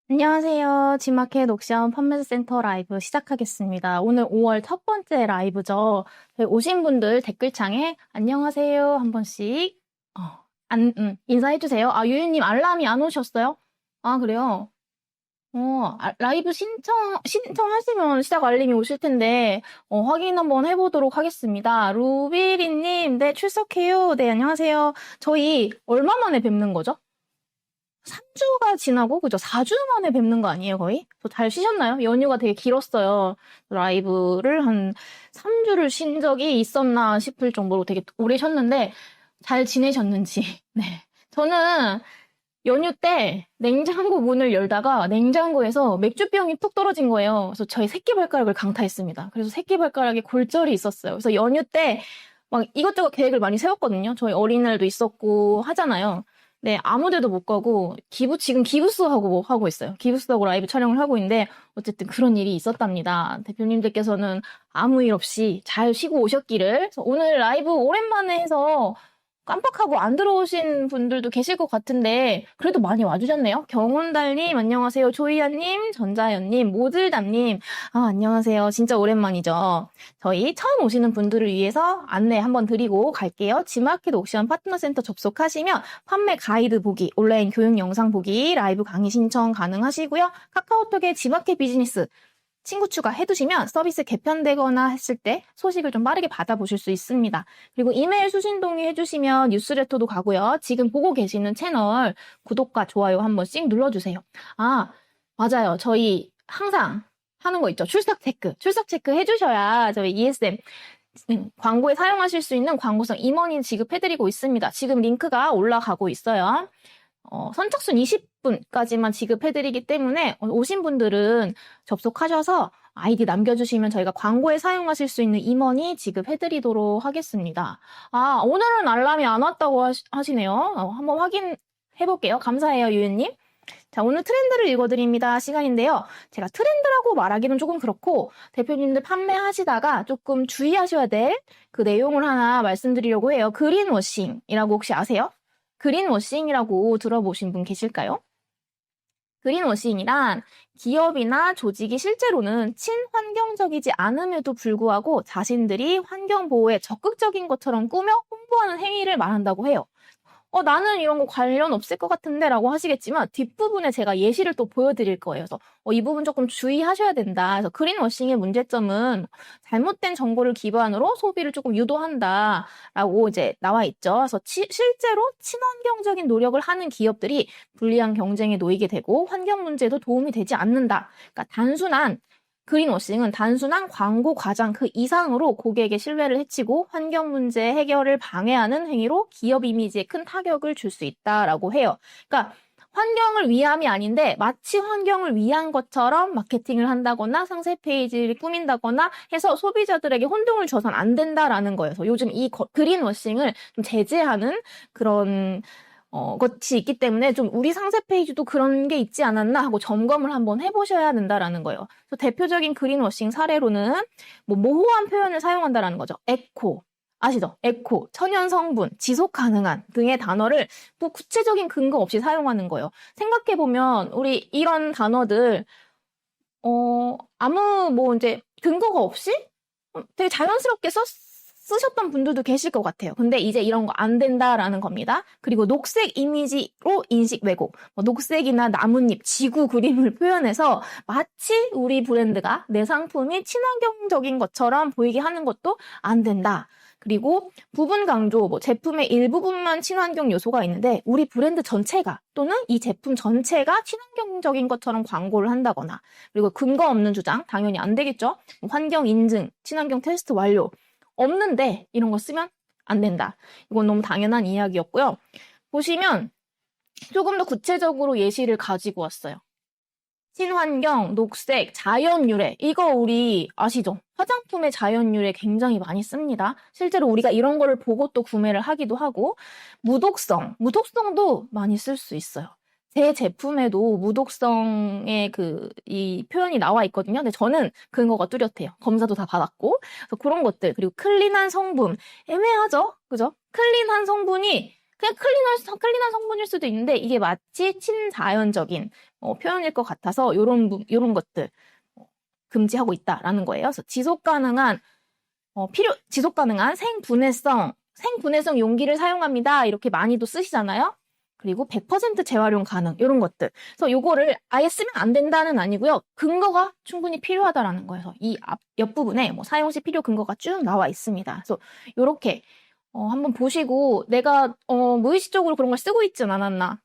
안녕하세요. 지마켓 옥션 판매센터 라이브 시작하겠습니다. 오늘 5월 첫 번째 라이브죠. 오신 분들 댓글창에 안녕하세요 한 번씩 인사해주세요. 유유님 알람이 안 오셨어요? 그래요? 라이브 신청하시면 시작 알림이 오실 텐데, 확인 한번 해보도록 하겠습니다. 루비리님, 네, 출석해요. 네, 안녕하세요. 저희 얼마 만에 뵙는 거죠? 3주가 지나고, 그죠? 4주 만에 뵙는 거 아니에요, 거의? 잘 쉬셨나요? 연휴가 되게 길었어요. 라이브를 한 3주를 쉰 적이 있었나 싶을 정도로 되게 오래 쉬었는데, 잘 지내셨는지. 네. 저는 연휴 때 냉장고 문을 열다가 냉장고에서 맥주병이 툭 떨어진 거예요. 그래서 저희 새끼발가락을 강타했습니다. 그래서 새끼발가락에 골절이 있었어요. 그래서 연휴 때 막 이것저것 계획을 많이 세웠거든요. 저희 어린이날도 있었고 하잖아요. 네, 아무 데도 못 가고, 지금 기부스하고 있어요. 기부스하고 라이브 촬영을 하고 있는데, 어쨌든 그런 일이 있었답니다. 대표님들께서는 아무 일 없이 잘 쉬고 오셨기를. 그래서 오늘 라이브 오랜만에 해서 깜빡하고 안 들어오신 분들도 계실 것 같은데, 그래도 많이 와주셨네요. 경훈달님, 안녕하세요. 조이아님, 전자연님, 모들담님, 안녕하세요. 진짜 오랜만이죠. 저희 처음 오시는 분들을 위해서 안내 한번 드리고 갈게요. 지마켓 옥션 파트너센터 접속하시면 판매 가이드 보기, 온라인 교육 영상 보기, 라이브 강의 신청 가능하시고요. 카카오톡에 지마켓 비즈니스 친구 추가해두시면 서비스 개편되거나 했을 때 소식을 좀 빠르게 받아보실 수 있습니다. 그리고 이메일 수신 동의해주시면 뉴스레터도 가고요. 지금 보고 계시는 채널 구독과 좋아요 한 번씩 눌러주세요. 맞아요. 저희 항상 하는 거 있죠. 출석 체크 해주셔야 저희 ESM 광고에 사용하실 수 있는 광고성 임원인 지급해드리고 있습니다. 지금 링크가 올라가고 있어요. 선착순 20분까지만 지급해드리기 때문에 오신 분들은 접속하셔서 아이디 남겨주시면 저희가 광고에 사용하실 수 있는 임원이 지급해드리도록 하겠습니다. 오늘은 알람이 안 왔다고 하시네요. 한번 확인해볼게요. 감사해요, 유연님. 자, 오늘 트렌드를 읽어드립니다. 시간인데요. 제가 트렌드라고 말하기는 조금 그렇고 대표님들 판매하시다가 조금 주의하셔야 될 그 내용을 하나 말씀드리려고 해요. 그린워싱이라고 혹시 아세요? 그린워싱이라고 들어보신 분 계실까요? 그린워싱이란 기업이나 조직이 실제로는 친환경적이지 않음에도 불구하고 자신들이 환경보호에 적극적인 것처럼 꾸며 홍보하는 행위를 말한다고 해요. 나는 이런 거 관련 없을 것 같은데 라고 하시겠지만 뒷부분에 제가 예시를 또 보여드릴 거예요. 그래서 이 부분 조금 주의하셔야 된다. 그래서 그린워싱의 문제점은 잘못된 정보를 기반으로 소비를 조금 유도한다 라고 이제 나와 있죠. 그래서 실제로 친환경적인 노력을 하는 기업들이 불리한 경쟁에 놓이게 되고 환경 문제에도 도움이 되지 않는다. 그러니까 그린워싱은 단순한 광고 과장 그 이상으로 고객의 신뢰를 해치고 환경 문제 해결을 방해하는 행위로 기업 이미지에 큰 타격을 줄 수 있다라고 해요. 그러니까 환경을 위함이 아닌데 마치 환경을 위한 것처럼 마케팅을 한다거나 상세 페이지를 꾸민다거나 해서 소비자들에게 혼동을 줘선 안 된다라는 거예요. 그래서 요즘 이 그린워싱을 좀 제재하는 그런 것이 있기 때문에 좀 우리 상세 페이지도 그런 게 있지 않았나 하고 점검을 한번 해보셔야 된다라는 거예요. 그래서 대표적인 그린워싱 사례로는 모호한 표현을 사용한다라는 거죠. 에코. 아시죠? 에코, 천연 성분, 지속 가능한 등의 단어를 구체적인 근거 없이 사용하는 거예요. 생각해보면 우리 이런 단어들 아무 이제 근거가 없이 되게 자연스럽게 쓰셨던 분들도 계실 것 같아요. 근데 이제 이런 거 안 된다라는 겁니다. 그리고 녹색 이미지로 인식 왜곡, 녹색이나 나뭇잎, 지구 그림을 표현해서 마치 우리 브랜드가 내 상품이 친환경적인 것처럼 보이게 하는 것도 안 된다. 그리고 부분 강조, 제품의 일부분만 친환경 요소가 있는데 우리 브랜드 전체가 또는 이 제품 전체가 친환경적인 것처럼 광고를 한다거나 그리고 근거 없는 주장, 당연히 안 되겠죠. 환경 인증, 친환경 테스트 완료. 없는데 이런 거 쓰면 안 된다. 이건 너무 당연한 이야기였고요. 보시면 조금 더 구체적으로 예시를 가지고 왔어요. 친환경, 녹색, 자연유래. 이거 우리 아시죠? 화장품의 자연유래 굉장히 많이 씁니다. 실제로 우리가 이런 거를 보고 또 구매를 하기도 하고 무독성도 많이 쓸 수 있어요. 제 제품에도 무독성의 이 표현이 나와 있거든요. 근데 저는 근거가 뚜렷해요. 검사도 다 받았고. 그래서 그런 것들. 그리고 클린한 성분. 애매하죠? 그죠? 클린한 성분이 그냥 클린한 성분일 수도 있는데 이게 마치 친자연적인 표현일 것 같아서 요런 것들 금지하고 있다라는 거예요. 그래서 지속 가능한 생분해성 용기를 사용합니다. 이렇게 많이도 쓰시잖아요. 그리고 100% 재활용 가능 이런 것들. 그래서 요거를 아예 쓰면 안 된다는 아니고요. 근거가 충분히 필요하다라는 거예요. 이 옆부분에 사용 시 필요 근거가 쭉 나와 있습니다. 그래서 요렇게 한번 보시고 내가 무의식적으로 그런 걸 쓰고 있진 않았나,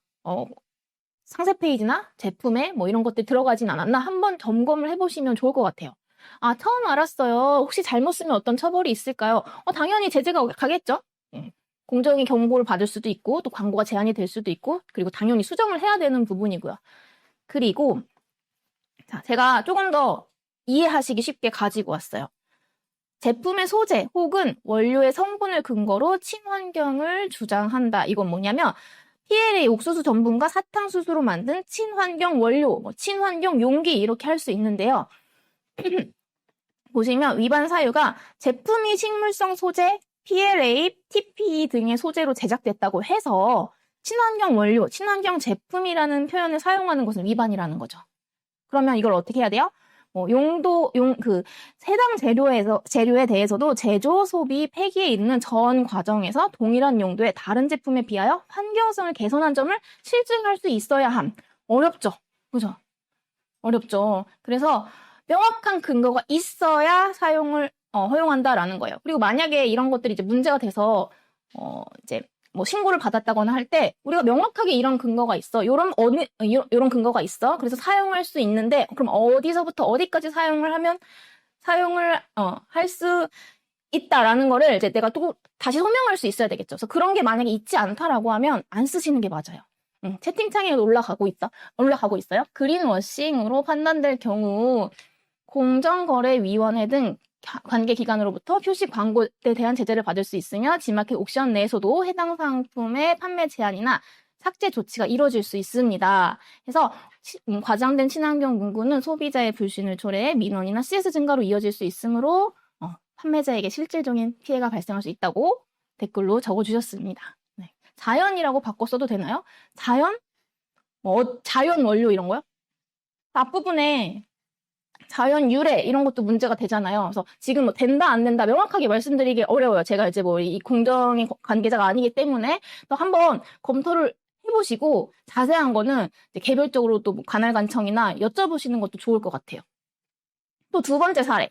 상세 페이지나 제품에 이런 것들 들어가진 않았나 한번 점검을 해보시면 좋을 것 같아요. 아, 처음 알았어요. 혹시 잘못 쓰면 어떤 처벌이 있을까요? 당연히 제재가 가겠죠. 공정위 경고를 받을 수도 있고 또 광고가 제한이 될 수도 있고 그리고 당연히 수정을 해야 되는 부분이고요. 그리고 자, 제가 조금 더 이해하시기 쉽게 가지고 왔어요. 제품의 소재 혹은 원료의 성분을 근거로 친환경을 주장한다. 이건 뭐냐면 PLA 옥수수 전분과 사탕수수로 만든 친환경 원료, 친환경 용기 이렇게 할 수 있는데요. 보시면 위반 사유가 제품이 식물성 소재, PLA, TPE 등의 소재로 제작됐다고 해서 친환경 원료, 친환경 제품이라는 표현을 사용하는 것은 위반이라는 거죠. 그러면 이걸 어떻게 해야 돼요? 해당 재료에 대해서도 제조, 소비, 폐기에 이르는 전 과정에서 동일한 용도의 다른 제품에 비하여 환경성을 개선한 점을 실증할 수 있어야 함. 어렵죠? 그죠? 어렵죠. 그래서 명확한 근거가 있어야 사용을 허용한다라는 거예요. 그리고 만약에 이런 것들이 이제 문제가 돼서 이제 신고를 받았다거나 할 때 우리가 명확하게 이런 근거가 있어. 요런 근거가 있어. 그래서 사용할 수 있는데 그럼 어디서부터 어디까지 사용을 할 수 있다라는 거를 이제 내가 또 다시 설명할 수 있어야 되겠죠. 그래서 그런 게 만약에 있지 않다라고 하면 안 쓰시는 게 맞아요. 채팅창에 올라가고 있어요. 그린워싱으로 판단될 경우 공정거래위원회 등 관계기관으로부터 표시 광고에 대한 제재를 받을 수 있으며 지마켓 옥션 내에서도 해당 상품의 판매 제한이나 삭제 조치가 이루어질 수 있습니다. 그래서 과장된 친환경 문구는 소비자의 불신을 초래해 민원이나 CS 증가로 이어질 수 있으므로 판매자에게 실질적인 피해가 발생할 수 있다고 댓글로 적어주셨습니다. 네. 자연이라고 바꿔 써도 되나요? 자연? 자연 원료 이런 거요? 앞부분에 자연 유래 이런 것도 문제가 되잖아요. 그래서 지금 된다 안 된다 명확하게 말씀드리기 어려워요. 제가 이제 이 공정의 관계자가 아니기 때문에 또 한번 검토를 해보시고 자세한 거는 개별적으로 또 관할관청이나 여쭤보시는 것도 좋을 것 같아요. 또 두 번째 사례.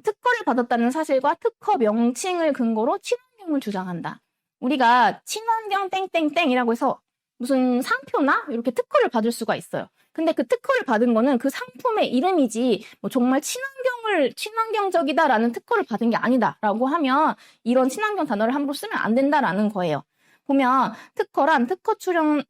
특허를 받았다는 사실과 특허 명칭을 근거로 친환경을 주장한다. 우리가 친환경 땡땡땡이라고 해서 무슨 상표나 이렇게 특허를 받을 수가 있어요. 근데 그 특허를 받은 거는 그 상품의 이름이지 정말 친환경적이다라는 특허를 받은 게 아니다라고 하면 이런 친환경 단어를 함부로 쓰면 안 된다라는 거예요. 보면 특허란 특허 출원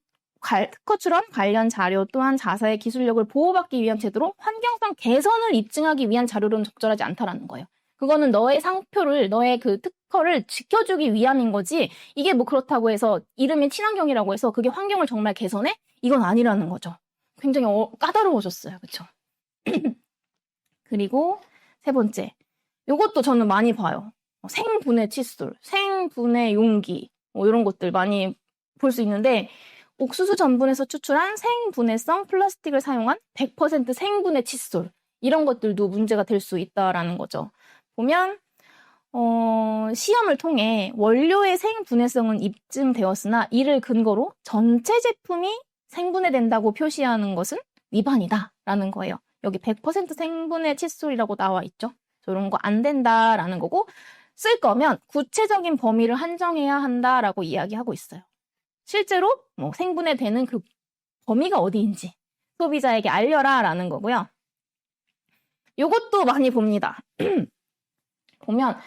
관련 자료 또한 자사의 기술력을 보호받기 위한 제도로 환경성 개선을 입증하기 위한 자료로는 적절하지 않다라는 거예요. 그거는 너의 상표를, 너의 그 특허를 지켜주기 위함인 거지, 이게 그렇다고 해서 이름이 친환경이라고 해서 그게 환경을 정말 개선해? 이건 아니라는 거죠. 굉장히 까다로워졌어요. 그쵸? 그리고 세 번째. 요것도 저는 많이 봐요. 생분해 칫솔, 생분해 용기, 이런 것들 많이 볼 수 있는데, 옥수수 전분에서 추출한 생분해성 플라스틱을 사용한 100% 생분해 칫솔, 이런 것들도 문제가 될 수 있다라는 거죠. 보면 시험을 통해 원료의 생분해성은 입증되었으나 이를 근거로 전체 제품이 생분해된다고 표시하는 것은 위반이다라는 거예요. 여기 100% 생분해 칫솔이라고 나와 있죠. 이런 거 안 된다라는 거고, 쓸 거면 구체적인 범위를 한정해야 한다라고 이야기하고 있어요. 실제로 생분해되는 그 범위가 어디인지 소비자에게 알려라라는 거고요. 이것도 많이 봅니다. 보면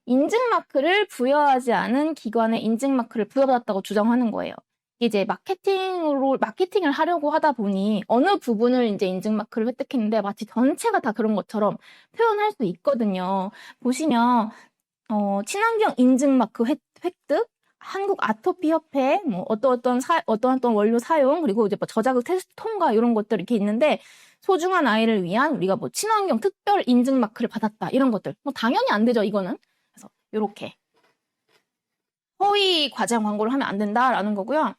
인증마크를 부여하지 않은 기관에 인증마크를 부여받았다고 주장하는 거예요. 이제 마케팅을 하려고 하다 보니 어느 부분을 이제 인증마크를 획득했는데 마치 전체가 다 그런 것처럼 표현할 수 있거든요. 보시면 친환경 인증마크 획득, 한국 아토피 협회, 어떤 원료 사용, 그리고 이제 저자극 테스트 통과 이런 것들 이렇게 있는데, 소중한 아이를 위한 우리가 친환경 특별 인증 마크를 받았다 이런 것들 당연히 안 되죠. 이거는. 그래서 이렇게 허위 과장 광고를 하면 안 된다라는 거고요.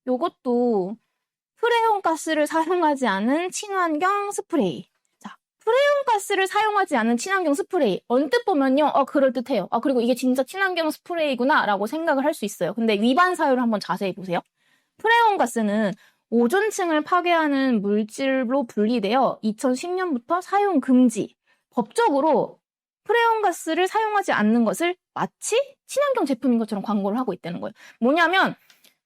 요것도 프레온 가스를 사용하지 않은 친환경 스프레이. 자, 프레온 가스를 사용하지 않은 친환경 스프레이. 언뜻 보면요, 그럴듯해요. 그리고 이게 진짜 친환경 스프레이구나 라고 생각을 할 수 있어요. 근데 위반 사유를 한번 자세히 보세요. 프레온 가스는 오존층을 파괴하는 물질로 분리되어 2010년부터 사용 금지. 법적으로 프레온 가스를 사용하지 않는 것을 마치 친환경 제품인 것처럼 광고를 하고 있다는 거예요. 뭐냐면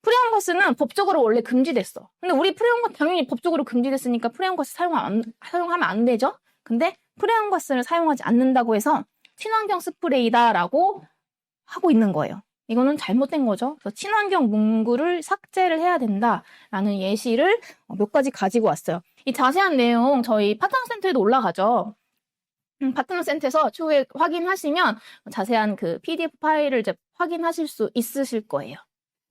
프레온 가스는 법적으로 원래 금지됐어. 근데 우리 프레온 가스 당연히 법적으로 금지됐으니까 프레온 가스 사용하면 안 되죠? 근데 프레온 가스를 사용하지 않는다고 해서 친환경 스프레이다라고 하고 있는 거예요. 이거는 잘못된 거죠. 그래서 친환경 문구를 삭제를 해야 된다라는 예시를 몇 가지 가지고 왔어요. 이 자세한 내용 저희 파트너 센터에도 올라가죠. 파트너 센터에서 추후에 확인하시면 자세한 그 PDF 파일을 이제 확인하실 수 있으실 거예요.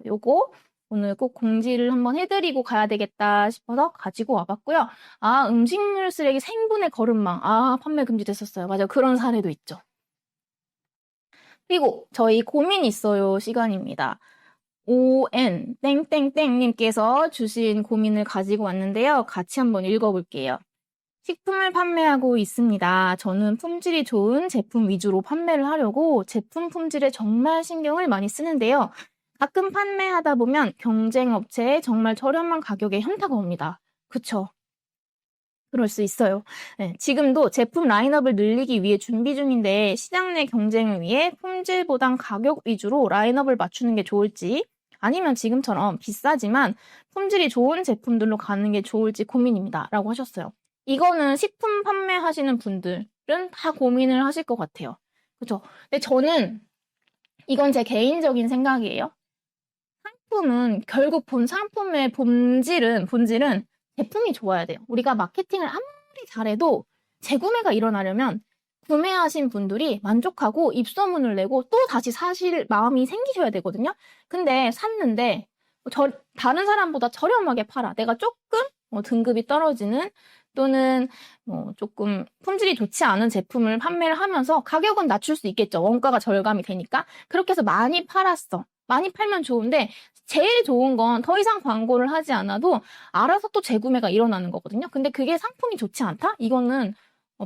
요거 오늘 꼭 공지를 한번 해드리고 가야 되겠다 싶어서 가지고 와봤고요. 음식물 쓰레기 생분해 거름망. 판매 금지됐었어요. 맞아요. 그런 사례도 있죠. 그리고 저희 고민 있어요 시간입니다. ON 땡땡땡님께서 주신 고민을 가지고 왔는데요. 같이 한번 읽어볼게요. 식품을 판매하고 있습니다. 저는 품질이 좋은 제품 위주로 판매를 하려고 제품 품질에 정말 신경을 많이 쓰는데요. 가끔 판매하다 보면 경쟁 업체에 정말 저렴한 가격에 현타가 옵니다. 그쵸? 그럴 수 있어요. 네, 지금도 제품 라인업을 늘리기 위해 준비 중인데 시장 내 경쟁을 위해 품질보단 가격 위주로 라인업을 맞추는 게 좋을지 아니면 지금처럼 비싸지만 품질이 좋은 제품들로 가는 게 좋을지 고민입니다. 라고 하셨어요. 이거는 식품 판매하시는 분들은 다 고민을 하실 것 같아요. 그렇죠? 근데 저는 이건 제 개인적인 생각이에요. 상품은 결국 상품의 본질은 제품이 좋아야 돼요. 우리가 마케팅을 아무리 잘해도 재구매가 일어나려면 구매하신 분들이 만족하고 입소문을 내고 또 다시 사실 마음이 생기셔야 되거든요. 근데 샀는데 다른 사람보다 저렴하게 팔아. 내가 조금 등급이 떨어지는 또는 조금 품질이 좋지 않은 제품을 판매를 하면서 가격은 낮출 수 있겠죠. 원가가 절감이 되니까. 그렇게 해서 많이 팔았어. 많이 팔면 좋은데 제일 좋은 건 더 이상 광고를 하지 않아도 알아서 또 재구매가 일어나는 거거든요. 근데 그게 상품이 좋지 않다? 이거는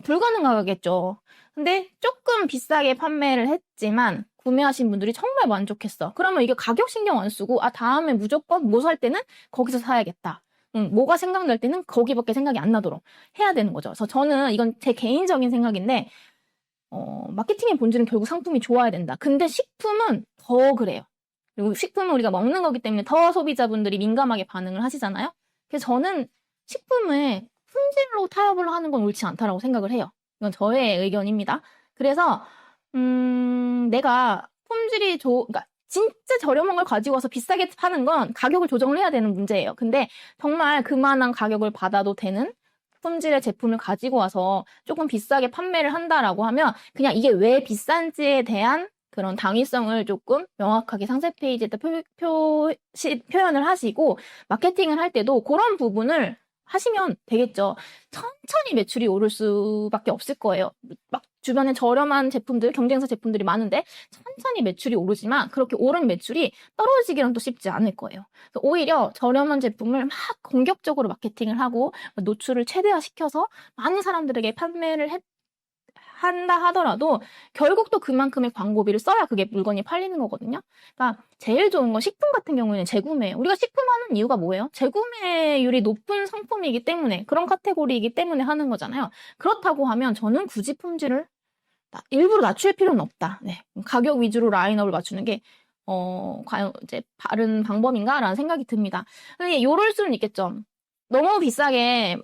불가능하겠죠. 근데 조금 비싸게 판매를 했지만 구매하신 분들이 정말 만족했어. 그러면 이게 가격 신경 안 쓰고 다음에 무조건 뭐 살 때는 거기서 사야겠다. 뭐가 생각날 때는 거기밖에 생각이 안 나도록 해야 되는 거죠. 그래서 저는 이건 제 개인적인 생각인데 마케팅의 본질은 결국 상품이 좋아야 된다. 근데 식품은 더 그래요. 그리고 식품은 우리가 먹는 거기 때문에 더 소비자분들이 민감하게 반응을 하시잖아요. 그래서 저는 식품을 품질로 타협을 하는 건 옳지 않다라고 생각을 해요. 이건 저의 의견입니다. 그래서 내가 품질이 그러니까 진짜 저렴한 걸 가지고 와서 비싸게 파는 건 가격을 조정을 해야 되는 문제예요. 근데 정말 그만한 가격을 받아도 되는 품질의 제품을 가지고 와서 조금 비싸게 판매를 한다라고 하면 그냥 이게 왜 비싼지에 대한 그런 당위성을 조금 명확하게 상세 페이지에다 표현을 하시고 마케팅을 할 때도 그런 부분을 하시면 되겠죠. 천천히 매출이 오를 수밖에 없을 거예요. 막 주변에 저렴한 제품들, 경쟁사 제품들이 많은데 천천히 매출이 오르지만 그렇게 오른 매출이 떨어지기는 또 쉽지 않을 거예요. 오히려 저렴한 제품을 막 공격적으로 마케팅을 하고 노출을 최대화시켜서 많은 사람들에게 판매를 한다 하더라도 결국 또 그만큼의 광고비를 써야 그게 물건이 팔리는 거거든요. 그러니까 제일 좋은 건 식품 같은 경우에는 재구매예요. 우리가 식품하는 이유가 뭐예요? 재구매율이 높은 상품이기 때문에 그런 카테고리이기 때문에 하는 거잖아요. 그렇다고 하면 저는 굳이 품질을 일부러 낮출 필요는 없다. 네. 가격 위주로 라인업을 맞추는 게 과연 이제 바른 방법인가라는 생각이 듭니다. 근데 요럴 수는 있겠죠. 너무 비싸게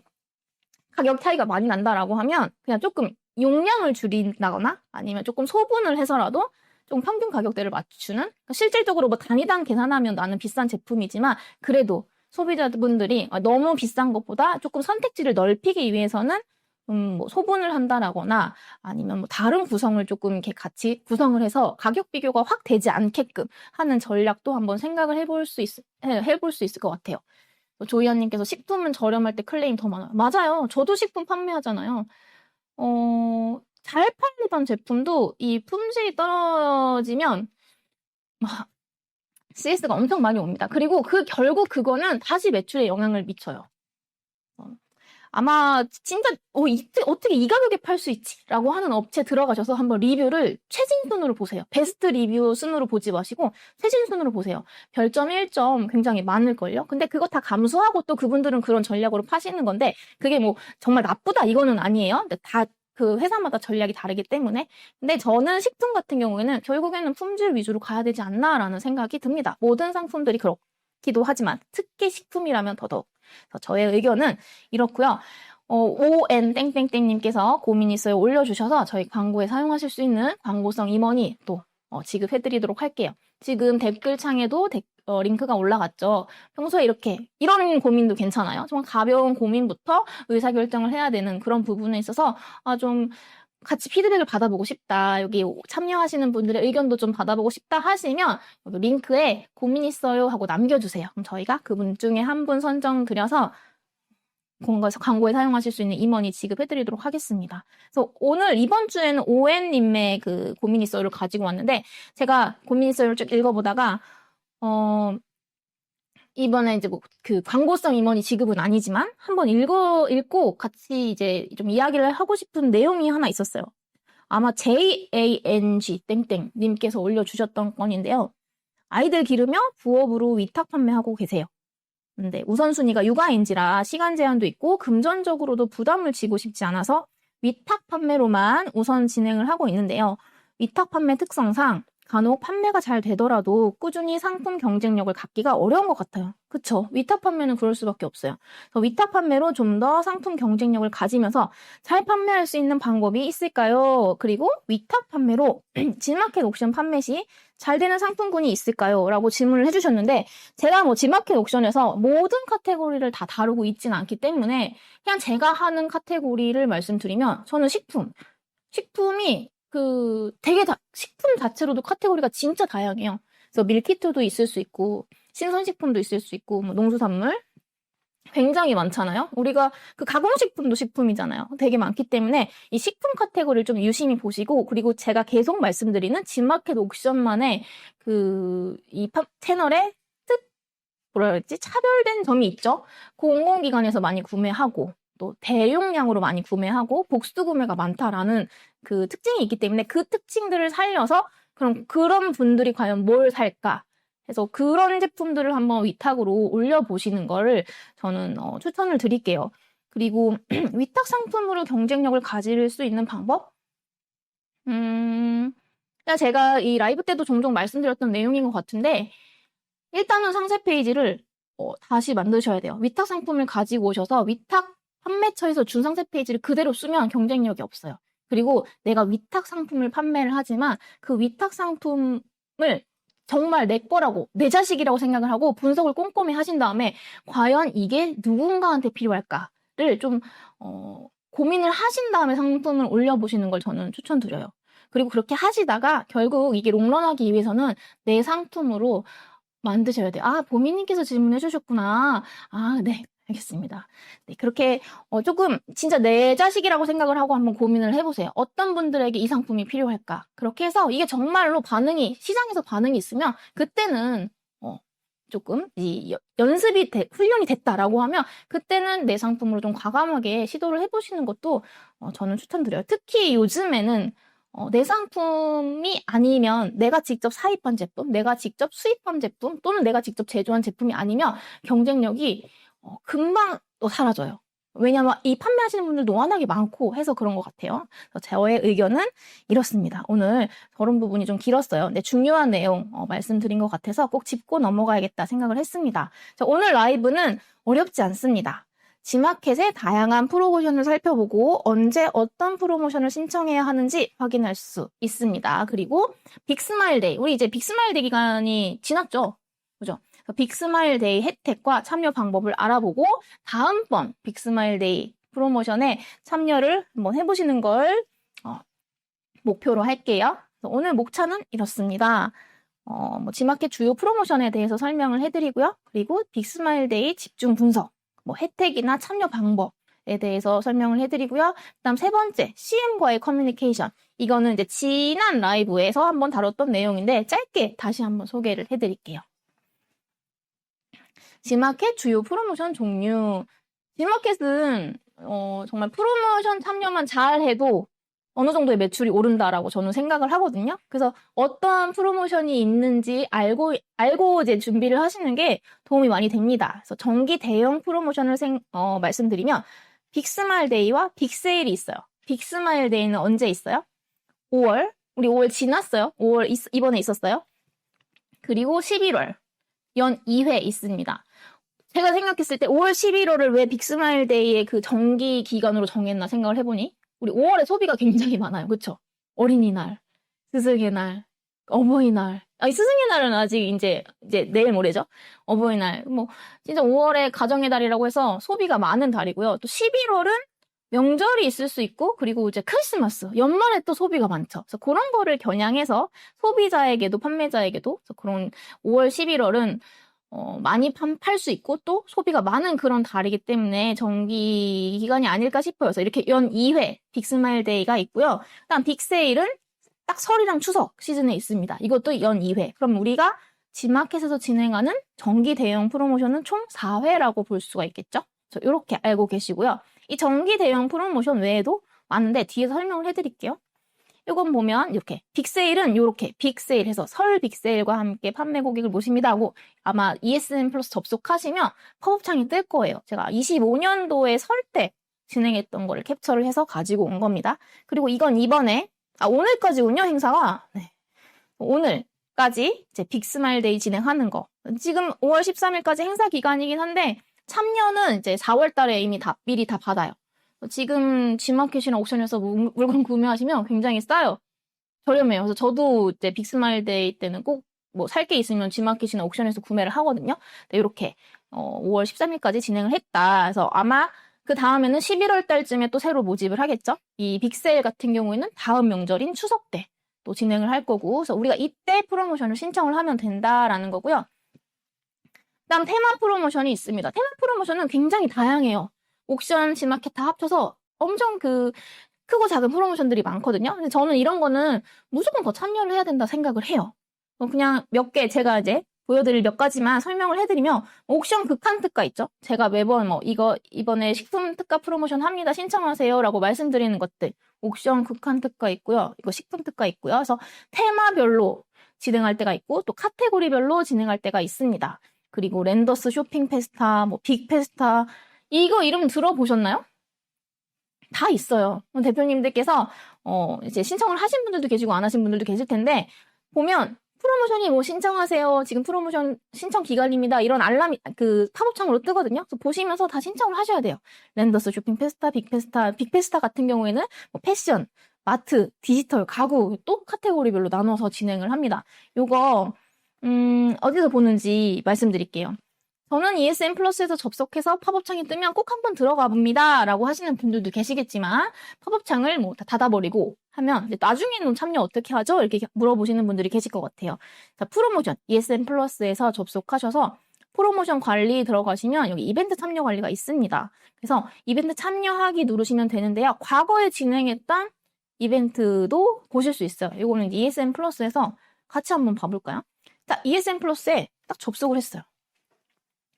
가격 차이가 많이 난다라고 하면 그냥 조금 용량을 줄인다거나 아니면 조금 소분을 해서라도 좀 평균 가격대를 맞추는 그러니까 실질적으로 뭐 단위당 계산하면 나는 비싼 제품이지만 그래도 소비자분들이 너무 비싼 것보다 조금 선택지를 넓히기 위해서는 뭐 소분을 한다라거나 아니면 뭐 다른 구성을 조금 이렇게 같이 구성을 해서 가격 비교가 확 되지 않게끔 하는 전략도 한번 생각을 해볼 수 있을 것 같아요. 조희연님께서 식품은 저렴할 때 클레임 더 많아요. 맞아요. 저도 식품 판매하잖아요. 잘 팔리던 제품도 이 품질이 떨어지면 CS가 엄청 많이 옵니다. 그리고 결국 그거는 다시 매출에 영향을 미쳐요. 아마 진짜 어떻게 이 가격에 팔 수 있지? 라고 하는 업체 들어가셔서 한번 리뷰를 최신순으로 보세요. 베스트 리뷰 순으로 보지 마시고 최신순으로 보세요. 별점 1점 굉장히 많을걸요? 근데 그거 다 감수하고 또 그분들은 그런 전략으로 파시는 건데 그게 뭐 정말 나쁘다 이거는 아니에요. 근데 다 그 회사마다 전략이 다르기 때문에. 근데 저는 식품 같은 경우에는 결국에는 품질 위주로 가야 되지 않나라는 생각이 듭니다. 모든 상품들이 그렇기도 하지만 특히 식품이라면 더더욱. 그래서 저의 의견은 이렇고요. ON 땡땡땡님께서 고민 있어요 올려주셔서 저희 광고에 사용하실 수 있는 광고성 임원이 또 지급해드리도록 할게요. 지금 댓글창에도 링크가 올라갔죠. 평소에 이런 고민도 괜찮아요. 정말 가벼운 고민부터 의사결정을 해야 되는 그런 부분에 있어서 좀 같이 피드백을 받아보고 싶다. 여기 참여하시는 분들의 의견도 좀 받아보고 싶다 하시면 여기 링크에 고민 있어요 하고 남겨주세요. 그럼 저희가 그분 중에 한 분 선정 드려서 광고에 사용하실 수 있는 임원이 지급해드리도록 하겠습니다. 그래서 이번 주에는 ON님의 그 고민 있어요를 가지고 왔는데 제가 고민 있어요를 쭉 읽어보다가 이번에 이제 그 광고성 임원이 지급은 아니지만 한번 읽고 같이 이제 좀 이야기를 하고 싶은 내용이 하나 있었어요. 아마 JANG 땡땡 님께서 올려주셨던 건인데요. 아이들 기르며 부업으로 위탁 판매하고 계세요. 근데 우선순위가 육아인지라 시간 제한도 있고 금전적으로도 부담을 지고 싶지 않아서 위탁 판매로만 우선 진행을 하고 있는데요. 위탁 판매 특성상 간혹 판매가 잘 되더라도 꾸준히 상품 경쟁력을 갖기가 어려운 것 같아요. 그쵸? 위탁 판매는 그럴 수밖에 없어요. 그래서 위탁 판매로 좀 더 상품 경쟁력을 가지면서 잘 판매할 수 있는 방법이 있을까요? 그리고 위탁 판매로 G마켓 옥션 판매 시 잘 되는 상품군이 있을까요? 라고 질문을 해주셨는데 제가 G마켓 옥션에서 모든 카테고리를 다 다루고 있지는 않기 때문에 그냥 제가 하는 카테고리를 말씀드리면 저는 식품이 식품 자체로도 카테고리가 진짜 다양해요. 그래서 밀키트도 있을 수 있고, 신선식품도 있을 수 있고, 농수산물 굉장히 많잖아요. 우리가 가공식품도 식품이잖아요. 되게 많기 때문에 이 식품 카테고리를 좀 유심히 보시고, 그리고 제가 계속 말씀드리는 G마켓 옥션만의 이 채널에 차별된 점이 있죠. 공공기관에서 많이 구매하고, 또 대용량으로 많이 구매하고 복수 구매가 많다라는 그 특징이 있기 때문에 그 특징들을 살려서 그럼 그런 분들이 과연 뭘 살까 해서 그런 제품들을 한번 위탁으로 올려보시는 거를 저는 추천을 드릴게요. 그리고 위탁 상품으로 경쟁력을 가질 수 있는 방법? 제가 이 라이브 때도 종종 말씀드렸던 내용인 것 같은데 일단은 상세 페이지를 다시 만드셔야 돼요. 위탁 상품을 가지고 오셔서 위탁 판매처에서 준 상세 페이지를 그대로 쓰면 경쟁력이 없어요. 그리고 내가 위탁 상품을 판매를 하지만 그 위탁 상품을 정말 내 거라고, 내 자식이라고 생각을 하고 분석을 꼼꼼히 하신 다음에 과연 이게 누군가한테 필요할까를 좀 고민을 하신 다음에 상품을 올려보시는 걸 저는 추천드려요. 그리고 그렇게 하시다가 결국 이게 롱런하기 위해서는 내 상품으로 만드셔야 돼요. 보미님께서 질문해 주셨구나. 네. 알겠습니다. 네, 그렇게 조금 진짜 내 자식이라고 생각을 하고 한번 고민을 해보세요. 어떤 분들에게 이 상품이 필요할까? 그렇게 해서 이게 정말로 시장에서 반응이 있으면 그때는 조금 훈련이 됐다라고 하면 그때는 내 상품으로 좀 과감하게 시도를 해보시는 것도 저는 추천드려요. 특히 요즘에는 내 상품이 아니면 내가 직접 사입한 제품, 내가 직접 수입한 제품 또는 내가 직접 제조한 제품이 아니면 경쟁력이 금방 또 사라져요. 왜냐면 이 판매하시는 분들도 워낙에 많고 해서 그런 것 같아요. 그래서 저의 의견은 이렇습니다. 오늘 저런 부분이 좀 길었어요. 근데 중요한 내용 말씀드린 것 같아서 꼭 짚고 넘어가야겠다 생각을 했습니다. 자, 오늘 라이브는 어렵지 않습니다. G마켓의 다양한 프로모션을 살펴보고 언제 어떤 프로모션을 신청해야 하는지 확인할 수 있습니다. 그리고 빅스마일데이, 우리 이제 빅스마일데이 기간이 지났죠? 그죠? 빅스마일데이 혜택과 참여 방법을 알아보고 다음번 빅스마일데이 프로모션에 참여를 한번 해보시는 걸 목표로 할게요. 오늘 목차는 이렇습니다. G마켓 주요 프로모션에 대해서 설명을 해드리고요. 그리고 빅스마일데이 집중 분석, 혜택이나 참여 방법에 대해서 설명을 해드리고요. 그다음 세 번째, CM과의 커뮤니케이션. 이거는 이제 지난 라이브에서 한번 다뤘던 내용인데 짧게 다시 한번 소개를 해드릴게요. G마켓 주요 프로모션 종류. G마켓은 정말 프로모션 참여만 잘 해도 어느 정도의 매출이 오른다라고 저는 생각을 하거든요. 그래서 어떤 프로모션이 있는지 알고 이제 준비를 하시는 게 도움이 많이 됩니다. 그래서 정기 대형 프로모션을 말씀드리면 빅스마일 데이와 빅세일이 있어요. 빅스마일 데이는 언제 있어요? 5월. 우리 5월 지났어요. 5월 이번에 있었어요. 그리고 11월. 연 2회 있습니다. 제가 생각했을 때 5월 11월을 왜 빅스마일 데이의 그 정기 기간으로 정했나 생각을 해보니 우리 5월에 소비가 굉장히 많아요. 그쵸? 어린이날, 스승의 날, 어버이날. 아니, 스승의 날은 아직 이제 내일 모레죠? 어버이날. 진짜 5월에 가정의 달이라고 해서 소비가 많은 달이고요. 또 11월은 명절이 있을 수 있고, 그리고 이제 크리스마스, 연말에 또 소비가 많죠. 그래서 그런 거를 겨냥해서 소비자에게도 판매자에게도 그런 5월, 11월은 많이 팔 수 있고 또 소비가 많은 그런 달이기 때문에 정기 기간이 아닐까 싶어요. 그래서 이렇게 연 2회 빅스마일 데이가 있고요. 그다음 빅세일은 딱 설이랑 추석 시즌에 있습니다. 이것도 연 2회. 그럼 우리가 G마켓에서 진행하는 정기 대형 프로모션은 총 4회라고 볼 수가 있겠죠? 이렇게 알고 계시고요. 이 정기 대형 프로모션 외에도 많은데 뒤에서 설명을 해드릴게요. 이건 보면 이렇게 빅세일은 이렇게 빅세일 해서 설 빅세일과 함께 판매 고객을 모십니다 하고 아마 ESN 플러스 접속하시면 팝업창이 뜰 거예요. 제가 25년도에 설 때 진행했던 거를 캡처를 해서 가지고 온 겁니다. 그리고 이건 이번에 오늘까지군요, 행사가. 네. 오늘까지 이제 빅스마일 데이 진행하는 거. 지금 5월 13일까지 행사 기간이긴 한데 참여는 이제 4월 달에 이미 미리 다 받아요. 지금 G마켓이나 옥션에서 물건 구매하시면 굉장히 싸요. 저렴해요. 그래서 저도 이제 빅스마일 데이 때는 꼭 살 게 있으면 G마켓이나 옥션에서 구매를 하거든요. 네, 이렇게 5월 13일까지 진행을 했다. 그래서 아마 그 다음에는 11월 달쯤에 또 새로 모집을 하겠죠. 이 빅세일 같은 경우에는 다음 명절인 추석 때 또 진행을 할 거고, 그래서 우리가 이때 프로모션을 신청을 하면 된다라는 거고요. 그다음 테마 프로모션이 있습니다. 테마 프로모션은 굉장히 다양해요. 옥션, G마켓 다 합쳐서 엄청 크고 작은 프로모션들이 많거든요. 근데 저는 이런 거는 무조건 더 참여를 해야 된다 생각을 해요. 그냥 몇 개 제가 이제 보여드릴 몇 가지만 설명을 해드리면 옥션 극한 특가 있죠. 제가 매번 이거 이번에 식품 특가 프로모션 합니다. 신청하세요라고 말씀드리는 것들. 옥션 극한 특가 있고요. 이거 식품 특가 있고요. 그래서 테마별로 진행할 때가 있고 또 카테고리별로 진행할 때가 있습니다. 그리고 랜더스 쇼핑 페스타, 빅 페스타 이거 이름 들어보셨나요? 다 있어요. 대표님들께서 이제 신청을 하신 분들도 계시고 안 하신 분들도 계실 텐데 보면 프로모션이 신청하세요. 지금 프로모션 신청 기간입니다. 이런 알람이 팝업창으로 뜨거든요. 그래서 보시면서 다 신청을 하셔야 돼요. 랜더스 쇼핑 페스타, 빅 페스타 같은 경우에는 패션, 마트, 디지털, 가구 또 카테고리별로 나눠서 진행을 합니다. 요거 어디서 보는지 말씀드릴게요. 저는 ESN 플러스에서 접속해서 팝업창이 뜨면 꼭 한번 들어가 봅니다. 라고 하시는 분들도 계시겠지만 팝업창을 다 닫아버리고 하면 나중에는 참여 어떻게 하죠? 이렇게 물어보시는 분들이 계실 것 같아요. 자, 프로모션 ESN 플러스에서 접속하셔서 프로모션 관리 들어가시면 여기 이벤트 참여 관리가 있습니다. 그래서 이벤트 참여하기 누르시면 되는데요. 과거에 진행했던 이벤트도 보실 수 있어요. 이거는 ESN 플러스에서 같이 한번 봐볼까요? 자, ESN 플러스에 딱 접속을 했어요.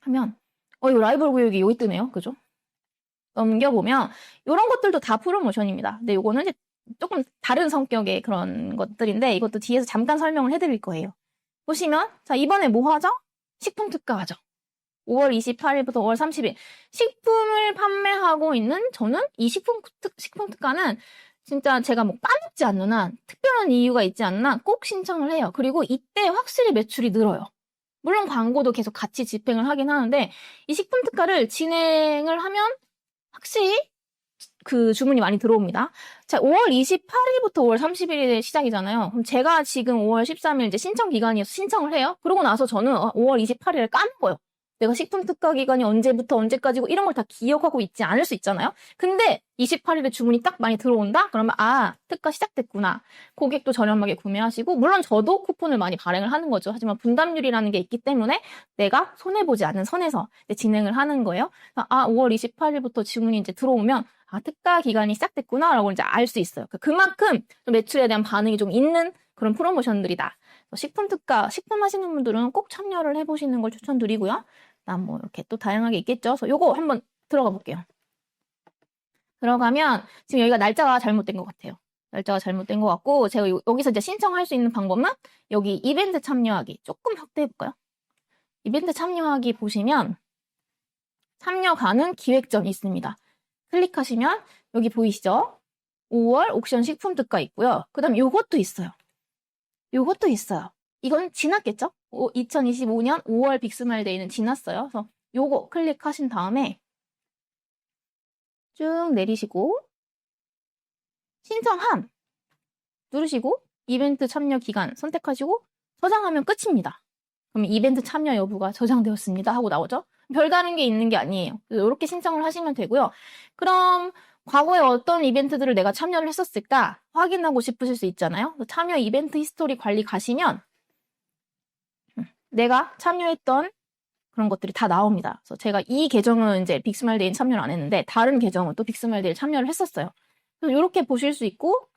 하면 이거 라이벌 구역이 여기 뜨네요. 그죠? 넘겨보면 이런 것들도 다 프로모션입니다. 근데 이거는 이제 조금 다른 성격의 그런 것들인데 이것도 뒤에서 잠깐 설명을 해드릴 거예요. 보시면 자 이번에 뭐 하죠? 식품 특가 하죠. 5월 28일부터 5월 30일 식품을 판매하고 있는 저는 이 식품 특가는 진짜 제가 까먹지 않는 한 특별한 이유가 있지 않는 한 꼭 신청을 해요. 그리고 이때 확실히 매출이 늘어요. 물론 광고도 계속 같이 집행을 하긴 하는데 이 식품 특가를 진행을 하면 확실히 주문이 많이 들어옵니다. 자, 5월 28일부터 5월 31일에 시작이잖아요. 그럼 제가 지금 5월 13일 이제 신청 기간이어서 신청을 해요. 그러고 나서 저는 5월 28일을 까먹어요. 내가 식품 특가 기간이 언제부터 언제까지고 이런 걸 다 기억하고 있지 않을 수 있잖아요. 근데 28일에 주문이 딱 많이 들어온다? 그러면 특가 시작됐구나. 고객도 저렴하게 구매하시고 물론 저도 쿠폰을 많이 발행을 하는 거죠. 하지만 분담률이라는 게 있기 때문에 내가 손해보지 않는 선에서 진행을 하는 거예요. 5월 28일부터 주문이 이제 들어오면 특가 기간이 시작됐구나 라고 이제 알 수 있어요. 그만큼 매출에 대한 반응이 좀 있는 그런 프로모션들이다. 식품 특가, 식품 하시는 분들은 꼭 참여를 해보시는 걸 추천드리고요. 난 뭐 이렇게 또 다양하게 있겠죠. 그래서 요거 한번 들어가 볼게요. 들어가면 지금 여기가 날짜가 잘못된 것 같아요. 날짜가 잘못된 것 같고 제가 여기서 이제 신청할 수 있는 방법만 여기 이벤트 참여하기 조금 확대해 볼까요? 이벤트 참여하기 보시면 참여 가능 기획전이 있습니다. 클릭하시면 여기 보이시죠? 5월 옥션 식품 특가 있고요. 그 다음 요것도 있어요. 요것도 있어요. 이건 지났겠죠? 2025년 5월 빅스마일 데이는 지났어요. 그래서 요거 클릭하신 다음에 쭉 내리시고 신청함 누르시고 이벤트 참여 기간 선택하시고 저장하면 끝입니다. 그럼 이벤트 참여 여부가 저장되었습니다 하고 나오죠? 별다른 게 있는 게 아니에요. 이렇게 신청을 하시면 되고요. 그럼 과거에 어떤 이벤트들을 내가 참여를 했었을까 확인하고 싶으실 수 있잖아요. 참여 이벤트 히스토리 관리 가시면 내가 참여했던 그런 것들이 다 나옵니다. 그래서 제가 이 계정은 이제 빅스마일데이는 참여를 안 했는데 다른 계정은 또 빅스마일데이를 참여를 했었어요. 그래서 이렇게 보실 수 있고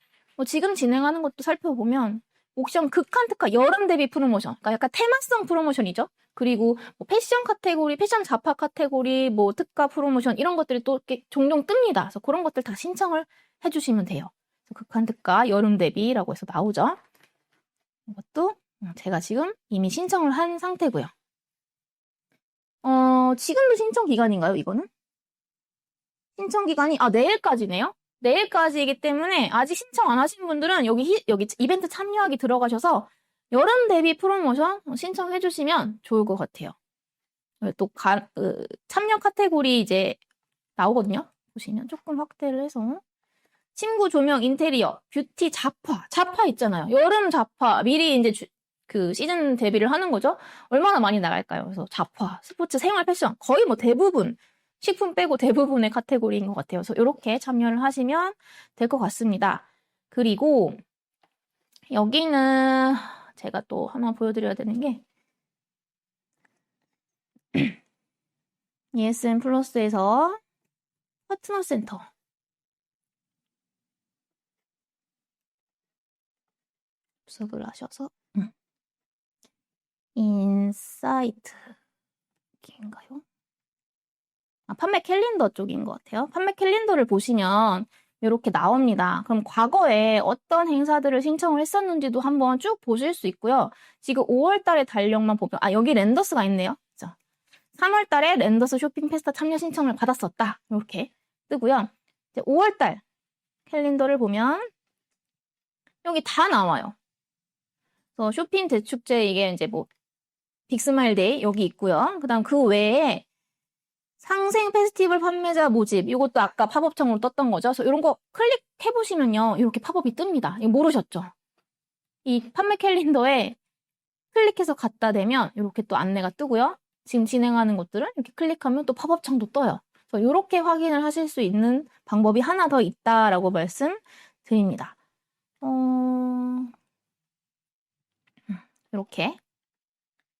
지금 진행하는 것도 살펴보면 옥션 극한 특가 여름 대비 프로모션, 그러니까 약간 테마성 프로모션이죠. 그리고 뭐 패션 카테고리, 패션 잡화 카테고리, 뭐 특가 프로모션 이런 것들이 또 이렇게 종종 뜹니다. 그래서 그런 것들 다 신청을 해주시면 돼요. 그래서 극한 특가 여름 대비라고 해서 나오죠. 이것도 제가 지금 이미 신청을 한 상태고요. 지금도 신청 기간인가요, 이거는? 신청 기간이, 내일까지네요? 내일까지이기 때문에 아직 신청 안 하신 분들은 여기 이벤트 참여하기 들어가셔서 여름 대비 프로모션 신청해 주시면 좋을 것 같아요. 또 참여 카테고리 이제 나오거든요. 보시면 조금 확대를 해서 침구 조명 인테리어 뷰티 잡화 있잖아요. 여름 잡화 미리 이제 그 시즌 대비를 하는 거죠. 얼마나 많이 나갈까요? 그래서 잡화, 스포츠, 생활 패션 거의 뭐 대부분 식품 빼고 대부분의 카테고리인 것 같아요. 그래서 이렇게 참여를 하시면 될 것 같습니다. 그리고 여기는 제가 또 하나 보여드려야 되는 게 ESN 플러스에서 파트너 센터 접속을 하셔서 인사이트인가요? 판매 캘린더 쪽인 것 같아요. 판매 캘린더를 보시면 이렇게 나옵니다. 그럼 과거에 어떤 행사들을 신청을 했었는지도 한번 쭉 보실 수 있고요. 지금 5월 달에 달력만 보면 여기 랜더스가 있네요. 3월 달에 랜더스 쇼핑 페스타 참여 신청을 받았었다. 이렇게 뜨고요. 이제 5월 달 캘린더를 보면 여기 다 나와요. 그래서 쇼핑 대축제 이게 이제 뭐 빅스마일 데이 여기 있고요. 그다음 그 외에 상생 페스티벌 판매자 모집 이것도 아까 팝업창으로 떴던 거죠. 그래서 이런 거 클릭해 보시면요. 이렇게 팝업이 뜹니다. 이거 모르셨죠? 이 판매 캘린더에 클릭해서 갖다 대면 이렇게 또 안내가 뜨고요. 지금 진행하는 것들은 이렇게 클릭하면 또 팝업창도 떠요. 그래서 이렇게 확인을 하실 수 있는 방법이 하나 더 있다라고 말씀드립니다. 이렇게.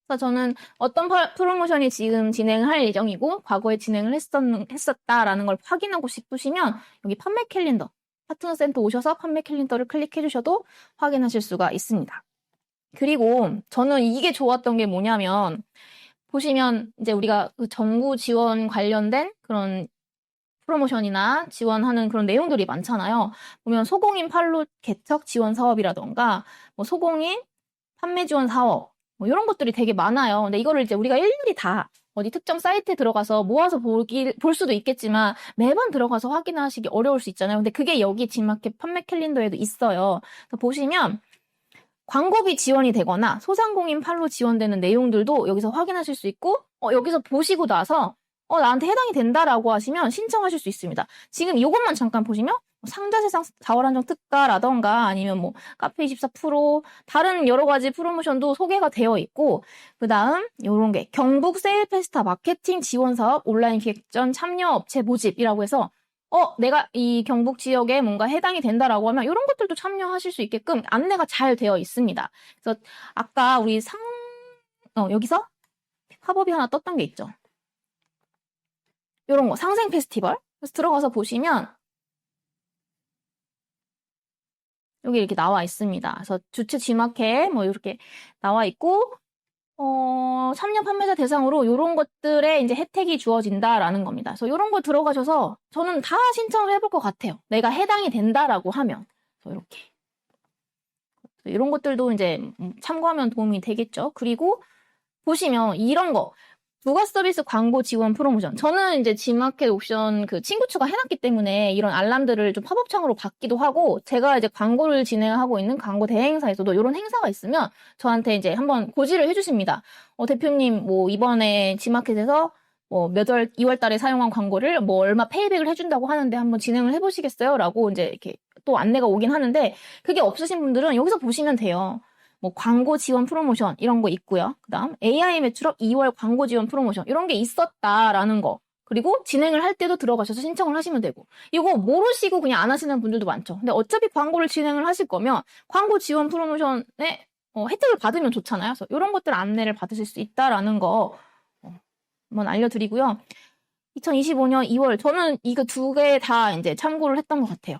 그래서 저는 어떤 프로모션이 지금 진행할 예정이고 과거에 진행을 했었다라는 걸 확인하고 싶으시면 여기 판매 캘린더 파트너 센터 오셔서 판매 캘린더를 클릭해 주셔도 확인하실 수가 있습니다. 그리고 저는 이게 좋았던 게 뭐냐면 보시면 이제 우리가 그 정부 지원 관련된 그런 프로모션이나 지원하는 그런 내용들이 많잖아요. 보면 소공인 판로 개척 지원 사업이라던가 뭐 소공인 판매 지원 사업 뭐 이런 것들이 되게 많아요. 근데 이거를 이제 우리가 일일이 다 어디 특정 사이트에 들어가서 모아서 볼 수도 있겠지만 매번 들어가서 확인하시기 어려울 수 있잖아요. 근데 그게 여기 G마켓 판매 캘린더에도 있어요. 그래서 보시면 광고비 지원이 되거나 소상공인 판로 지원되는 내용들도 여기서 확인하실 수 있고 여기서 보시고 나서 나한테 해당이 된다라고 하시면 신청하실 수 있습니다. 지금 이것만 잠깐 보시면 상자세상 4월 한정 특가라던가 아니면 뭐 카페24 프로 다른 여러 가지 프로모션도 소개가 되어 있고 그 다음 이런 게 경북 세일 페스타 마케팅 지원 사업 온라인 기획전 참여 업체 모집이라고 해서 내가 이 경북 지역에 뭔가 해당이 된다라고 하면 이런 것들도 참여하실 수 있게끔 안내가 잘 되어 있습니다. 그래서 아까 우리 여기서 팝업이 하나 떴던 게 있죠. 이런 거 상생 페스티벌. 그래서 들어가서 보시면 여기 이렇게 나와 있습니다. 그래서 주최 G마켓 뭐 이렇게 나와 있고 참여 판매자 대상으로 요런 것들에 이제 혜택이 주어진다라는 겁니다. 그래서 요런 거 들어가셔서 저는 다 신청을 해볼 것 같아요. 내가 해당이 된다라고 하면. 그래서 이렇게. 이런 것들도 이제 참고하면 도움이 되겠죠. 그리고 보시면 이런 거. 부가 서비스 광고 지원 프로모션. 저는 이제 G마켓 옵션 그 친구 추가 해놨기 때문에 이런 알람들을 좀 팝업창으로 받기도 하고, 제가 이제 광고를 진행하고 있는 광고 대행사에서도 이런 행사가 있으면 저한테 이제 한번 고지를 해주십니다. 대표님, 뭐, 이번에 G마켓에서 뭐, 2월 달에 사용한 광고를 뭐, 얼마 페이백을 해준다고 하는데 한번 진행을 해보시겠어요? 라고 이제 이렇게 또 안내가 오긴 하는데, 그게 없으신 분들은 여기서 보시면 돼요. 뭐 광고 지원 프로모션 이런 거 있고요. 그다음 AI 매출업 2월 광고 지원 프로모션 이런 게 있었다라는 거. 그리고 진행을 할 때도 들어가셔서 신청을 하시면 되고. 이거 모르시고 그냥 안 하시는 분들도 많죠. 근데 어차피 광고를 진행을 하실 거면 광고 지원 프로모션에 혜택을 받으면 좋잖아요. 그래서 이런 것들 안내를 받으실 수 있다라는 거 한번 알려드리고요. 2025년 2월 저는 이거 두 개 다 이제 참고를 했던 것 같아요.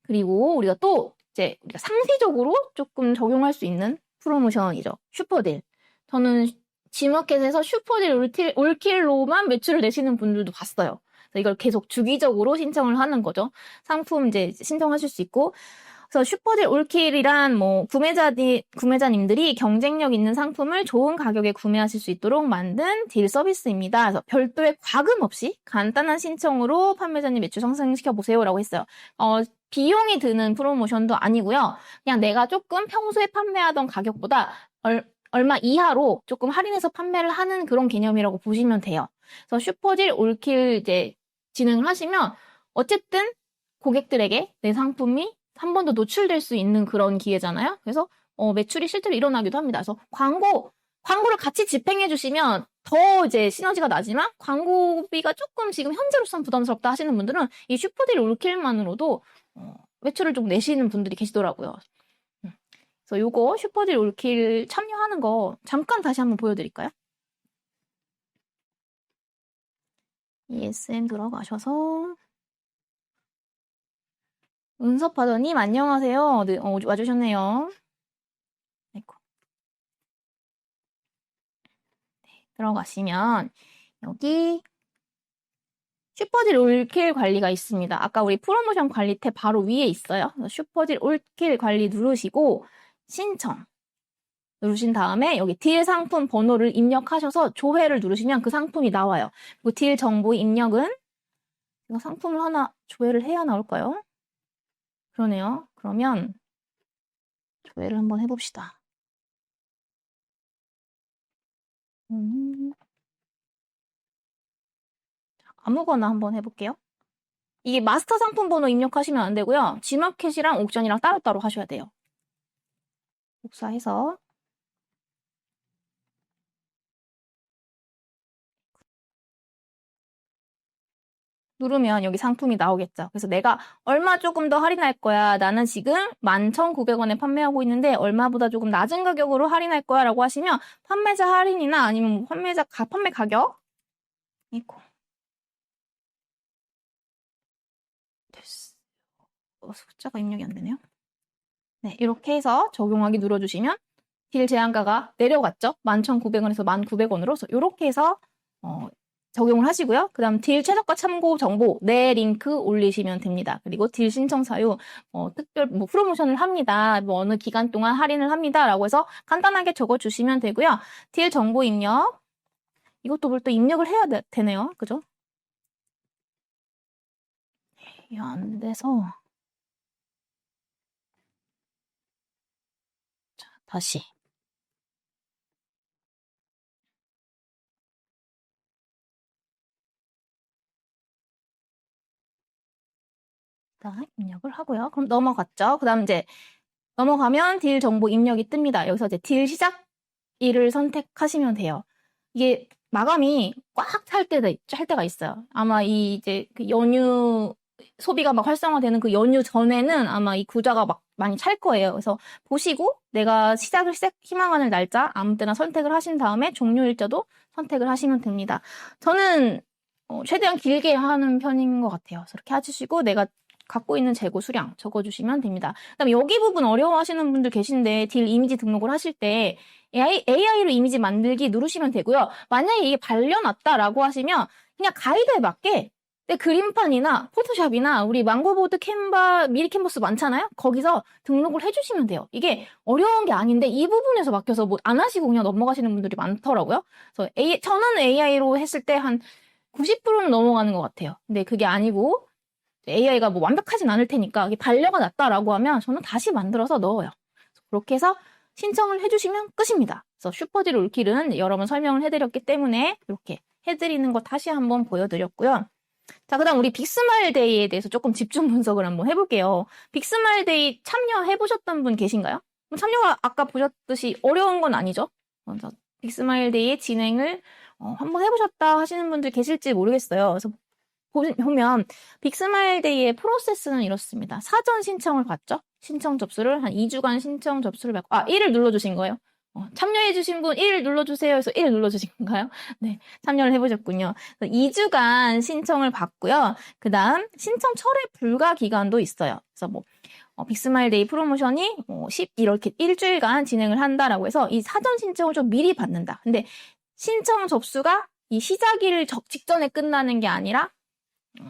그리고 우리가 또 이제 우리가 상시적으로 조금 적용할 수 있는 프로모션이죠. 슈퍼딜. 저는 G마켓에서 슈퍼딜 올킬로만 매출을 내시는 분들도 봤어요. 그래서 이걸 계속 주기적으로 신청을 하는 거죠. 상품 이제 신청하실 수 있고. 그래서 슈퍼딜 올킬이란 뭐 구매자님들이 경쟁력 있는 상품을 좋은 가격에 구매하실 수 있도록 만든 딜 서비스입니다. 그래서 별도의 과금 없이 간단한 신청으로 판매자님 매출 상승시켜 보세요라고 했어요. 비용이 드는 프로모션도 아니고요. 그냥 내가 조금 평소에 판매하던 가격보다 얼마 이하로 조금 할인해서 판매를 하는 그런 개념이라고 보시면 돼요. 그래서 슈퍼딜 올킬 이제 진행을 하시면 어쨌든 고객들에게 내 상품이 한 번 더 노출될 수 있는 그런 기회잖아요. 그래서 매출이 실제로 일어나기도 합니다. 그래서 광고를 같이 집행해 주시면 더 이제 시너지가 나지만 광고비가 조금 지금 현재로서는 부담스럽다 하시는 분들은 이 슈퍼딜 올킬만으로도 매출을 좀 내시는 분들이 계시더라고요. 그래서 요거 슈퍼딜 올킬 참여하는 거 잠깐 다시 한번 보여드릴까요? ESN 들어가셔서 은섭하더님 안녕하세요. 네, 와주셨네요. 아이고. 네, 들어가시면 여기 슈퍼딜 올킬 관리가 있습니다. 아까 우리 프로모션 관리 탭 바로 위에 있어요. 슈퍼딜 올킬 관리 누르시고 신청 누르신 다음에 여기 딜 상품 번호를 입력하셔서 조회를 누르시면 그 상품이 나와요. 그리고 딜 정보 입력은 이거 상품을 하나 조회를 해야 나올까요? 그러네요. 그러면 조회를 한번 해봅시다. 아무거나 한번 해볼게요. 이게 마스터 상품 번호 입력하시면 안 되고요. G마켓이랑 옥션이랑 따로따로 하셔야 돼요. 복사해서 누르면 여기 상품이 나오겠죠. 그래서 내가 얼마 조금 더 할인할 거야. 나는 지금 11,900원에 판매하고 있는데 얼마보다 조금 낮은 가격으로 할인할 거야 라고 하시면 판매자 할인이나 아니면 뭐 판매 가격 있고 됐어. 숫자가 입력이 안 되네요. 네, 이렇게 해서 적용하기 눌러주시면 딜 제한가가 내려갔죠. 11,900원에서 1,900원으로. 그래서 이렇게 해서 적용을 하시고요. 그 다음 딜 최저가 참고 정보 내 링크 올리시면 됩니다. 그리고 딜 신청 사유 특별 프로모션을 합니다. 어느 기간 동안 할인을 합니다. 라고 해서 간단하게 적어주시면 되고요. 딜 정보 입력 이것도 뭘 또 입력을 해야 되네요. 그죠? 이게 안 돼서 자, 다시 입력을 하고요. 그럼 넘어갔죠. 그 다음 이제 넘어가면 딜 정보 입력이 뜹니다. 여기서 이제 딜 시작일을 선택하시면 돼요. 이게 마감이 꽉 찰 때가 있어요. 아마 이제 그 연휴 소비가 막 활성화되는 그 연휴 전에는 아마 이 구자가 막 많이 찰 거예요. 그래서 보시고 내가 시작을 희망하는 날짜 아무 때나 선택을 하신 다음에 종료 일자도 선택을 하시면 됩니다. 저는 최대한 길게 하는 편인 것 같아요. 그래서 이렇게 해주시고 내가 갖고 있는 재고 수량 적어주시면 됩니다. 그다음에 여기 부분 어려워하시는 분들 계신데 딜 이미지 등록을 하실 때 AI로 이미지 만들기 누르시면 되고요. 만약에 이게 발려놨다라고 하시면 그냥 가이드에 맞게 내 그림판이나 포토샵이나 우리 망고보드, 캔바, 미리 캔버스 많잖아요? 거기서 등록을 해주시면 돼요. 이게 어려운 게 아닌데 이 부분에서 막혀서 뭐 안 하시고 그냥 넘어가시는 분들이 많더라고요. 그래서 저는 AI로 했을 때 한 90%는 넘어가는 것 같아요. 근데 그게 아니고 AI가 뭐 완벽하진 않을 테니까 이게 반려가 났다라고 하면 저는 다시 만들어서 넣어요. 그렇게 해서 신청을 해주시면 끝입니다. 그래서 슈퍼딜 올킬은 여러 번 설명을 해드렸기 때문에 이렇게 해드리는 거 다시 한번 보여드렸고요. 자, 그다음 우리 빅스마일 데이에 대해서 조금 집중 분석을 한번 해볼게요. 빅스마일 데이 참여해보셨던 분 계신가요? 참여가 아까 보셨듯이 어려운 건 아니죠? 그래서 빅스마일 데이의 진행을 한번 해보셨다 하시는 분들 계실지 모르겠어요. 그래서 보면 빅스마일 데이의 프로세스는 이렇습니다. 사전 신청을 받죠. 신청 접수를 한 2주간 신청 접수를 받고 1을 눌러주신 거예요. 참여해주신 분 1 눌러주세요 해서 1 눌러주신 건가요? 네, 참여를 해보셨군요. 2주간 신청을 받고요. 그 다음 신청 철회 불가 기간도 있어요. 그래서 뭐 빅스마일 데이 프로모션이 이렇게 일주일간 진행을 한다라고 해서 이 사전 신청을 좀 미리 받는다. 근데 신청 접수가 이 시작일 직전에 끝나는 게 아니라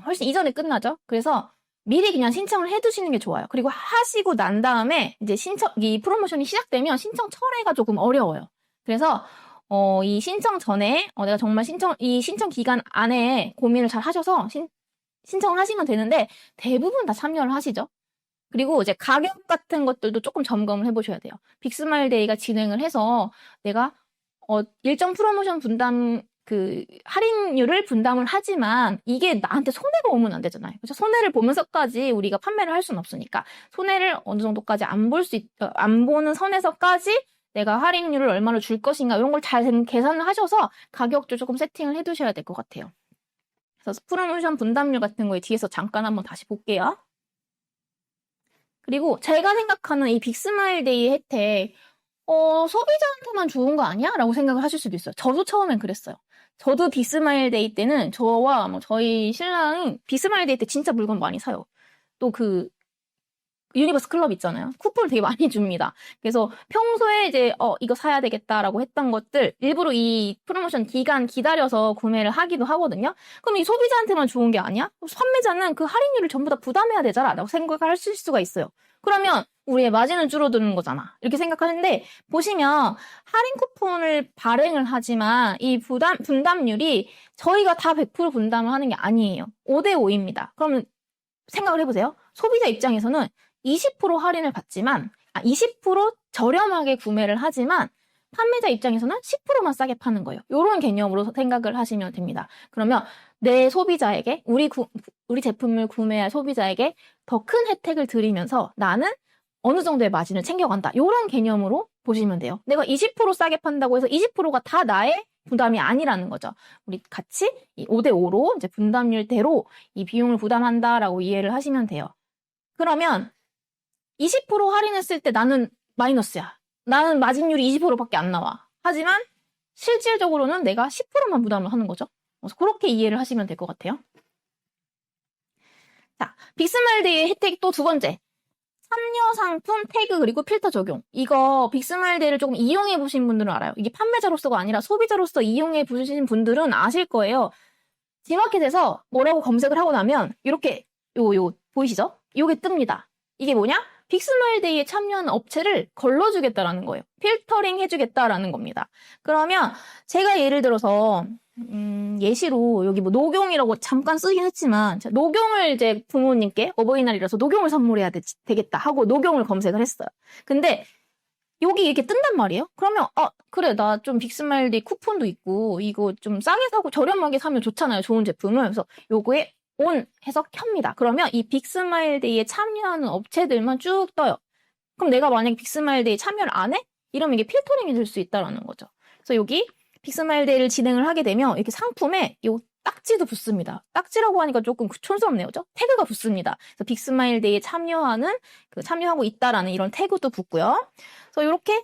훨씬 이전에 끝나죠. 그래서 미리 그냥 신청을 해두시는 게 좋아요. 그리고 하시고 난 다음에 이제 이 프로모션이 시작되면 신청 철회가 조금 어려워요. 그래서 이 신청 전에 내가 정말 이 신청 기간 안에 고민을 잘 하셔서 신청을 하시면 되는데 대부분 다 참여를 하시죠. 그리고 이제 가격 같은 것들도 조금 점검을 해보셔야 돼요. 빅스마일 데이가 진행을 해서 내가 일정 프로모션 분담 할인율을 분담을 하지만 이게 나한테 손해가 오면 안 되잖아요. 그래서 손해를 보면서까지 우리가 판매를 할 수는 없으니까 손해를 어느 정도까지 안 보는 선에서까지 내가 할인율을 얼마로 줄 것인가 이런 걸 잘 계산을 하셔서 가격도 조금 세팅을 해두셔야 될 것 같아요. 그래서 프로모션 분담률 같은 거에 뒤에서 잠깐 한번 다시 볼게요. 그리고 제가 생각하는 이 빅스마일 데이 혜택 소비자한테만 좋은 거 아니야? 라고 생각을 하실 수도 있어요. 저도 처음엔 그랬어요. 저도 빅스마일 데이 때는 저와 저희 신랑이 빅스마일 데이 때 진짜 물건 많이 사요. 또 유니버스 클럽 있잖아요. 쿠폰을 되게 많이 줍니다. 그래서 평소에 이제 이거 사야 되겠다라고 했던 것들 일부러 이 프로모션 기간 기다려서 구매를 하기도 하거든요. 그럼 이 소비자한테만 좋은 게 아니야? 판매자는 그 할인율을 전부 다 부담해야 되잖아 라고 생각을 하실 수가 있어요. 그러면 우리의 마진은 줄어드는 거잖아. 이렇게 생각하는데 보시면 할인 쿠폰을 발행을 하지만 이 분담률이 저희가 다 100% 분담을 하는 게 아니에요. 5대5입니다. 그러면 생각을 해보세요. 소비자 입장에서는 20% 할인을 받지만 20% 저렴하게 구매를 하지만 판매자 입장에서는 10%만 싸게 파는 거예요. 이런 개념으로 생각을 하시면 됩니다. 그러면 내 소비자에게 우리 제품을 구매할 소비자에게 더 큰 혜택을 드리면서 나는 어느 정도의 마진을 챙겨간다. 이런 개념으로 보시면 돼요. 내가 20% 싸게 판다고 해서 20%가 다 나의 부담이 아니라는 거죠. 우리 같이 5대5로 이제 분담률대로 이 비용을 부담한다라고 이해를 하시면 돼요. 그러면 20% 할인했을 때 나는 마이너스야. 나는 마진율이 20%밖에 안 나와. 하지만 실질적으로는 내가 10%만 부담을 하는 거죠. 그래서 그렇게 이해를 하시면 될 것 같아요. 자, 빅스마일 데이의 혜택 또 두 번째. 참여 상품 태그 그리고 필터 적용. 이거 빅스마일 데이를 조금 이용해 보신 분들은 알아요. 이게 판매자로서가 아니라 소비자로서 이용해 보신 분들은 아실 거예요. G마켓에서 뭐라고 검색을 하고 나면 이렇게 보이시죠? 요게 뜹니다. 이게 뭐냐? 빅스마일 데이에 참여하는 업체를 걸러주겠다라는 거예요. 필터링 해주겠다라는 겁니다. 그러면 제가 예를 들어서 예시로 여기 뭐 녹용이라고 잠깐 쓰긴 했지만 녹용을 이제 부모님께 어버이날이라서 녹용을 선물해야 되겠다 하고 녹용을 검색을 했어요. 근데 여기 이렇게 뜬단 말이에요. 그러면 그래 나 좀 빅스마일 데이 쿠폰도 있고 이거 좀 싸게 사고 저렴하게 사면 좋잖아요. 좋은 제품을. 그래서 요거에 온 해서 켭니다. 그러면 이 빅스마일 데이에 참여하는 업체들만 쭉 떠요. 그럼 내가 만약에 빅스마일 데이 참여를 안 해? 이러면 이게 필터링이 될 수 있다라는 거죠. 그래서 여기 빅스마일 데이를 진행을 하게 되면 이렇게 상품에 요 딱지도 붙습니다. 딱지라고 하니까 조금 촌스럽네요. 그죠? 태그가 붙습니다. 그래서 빅스마일 데이에 참여하고 있다라는 이런 태그도 붙고요. 그래서 이렇게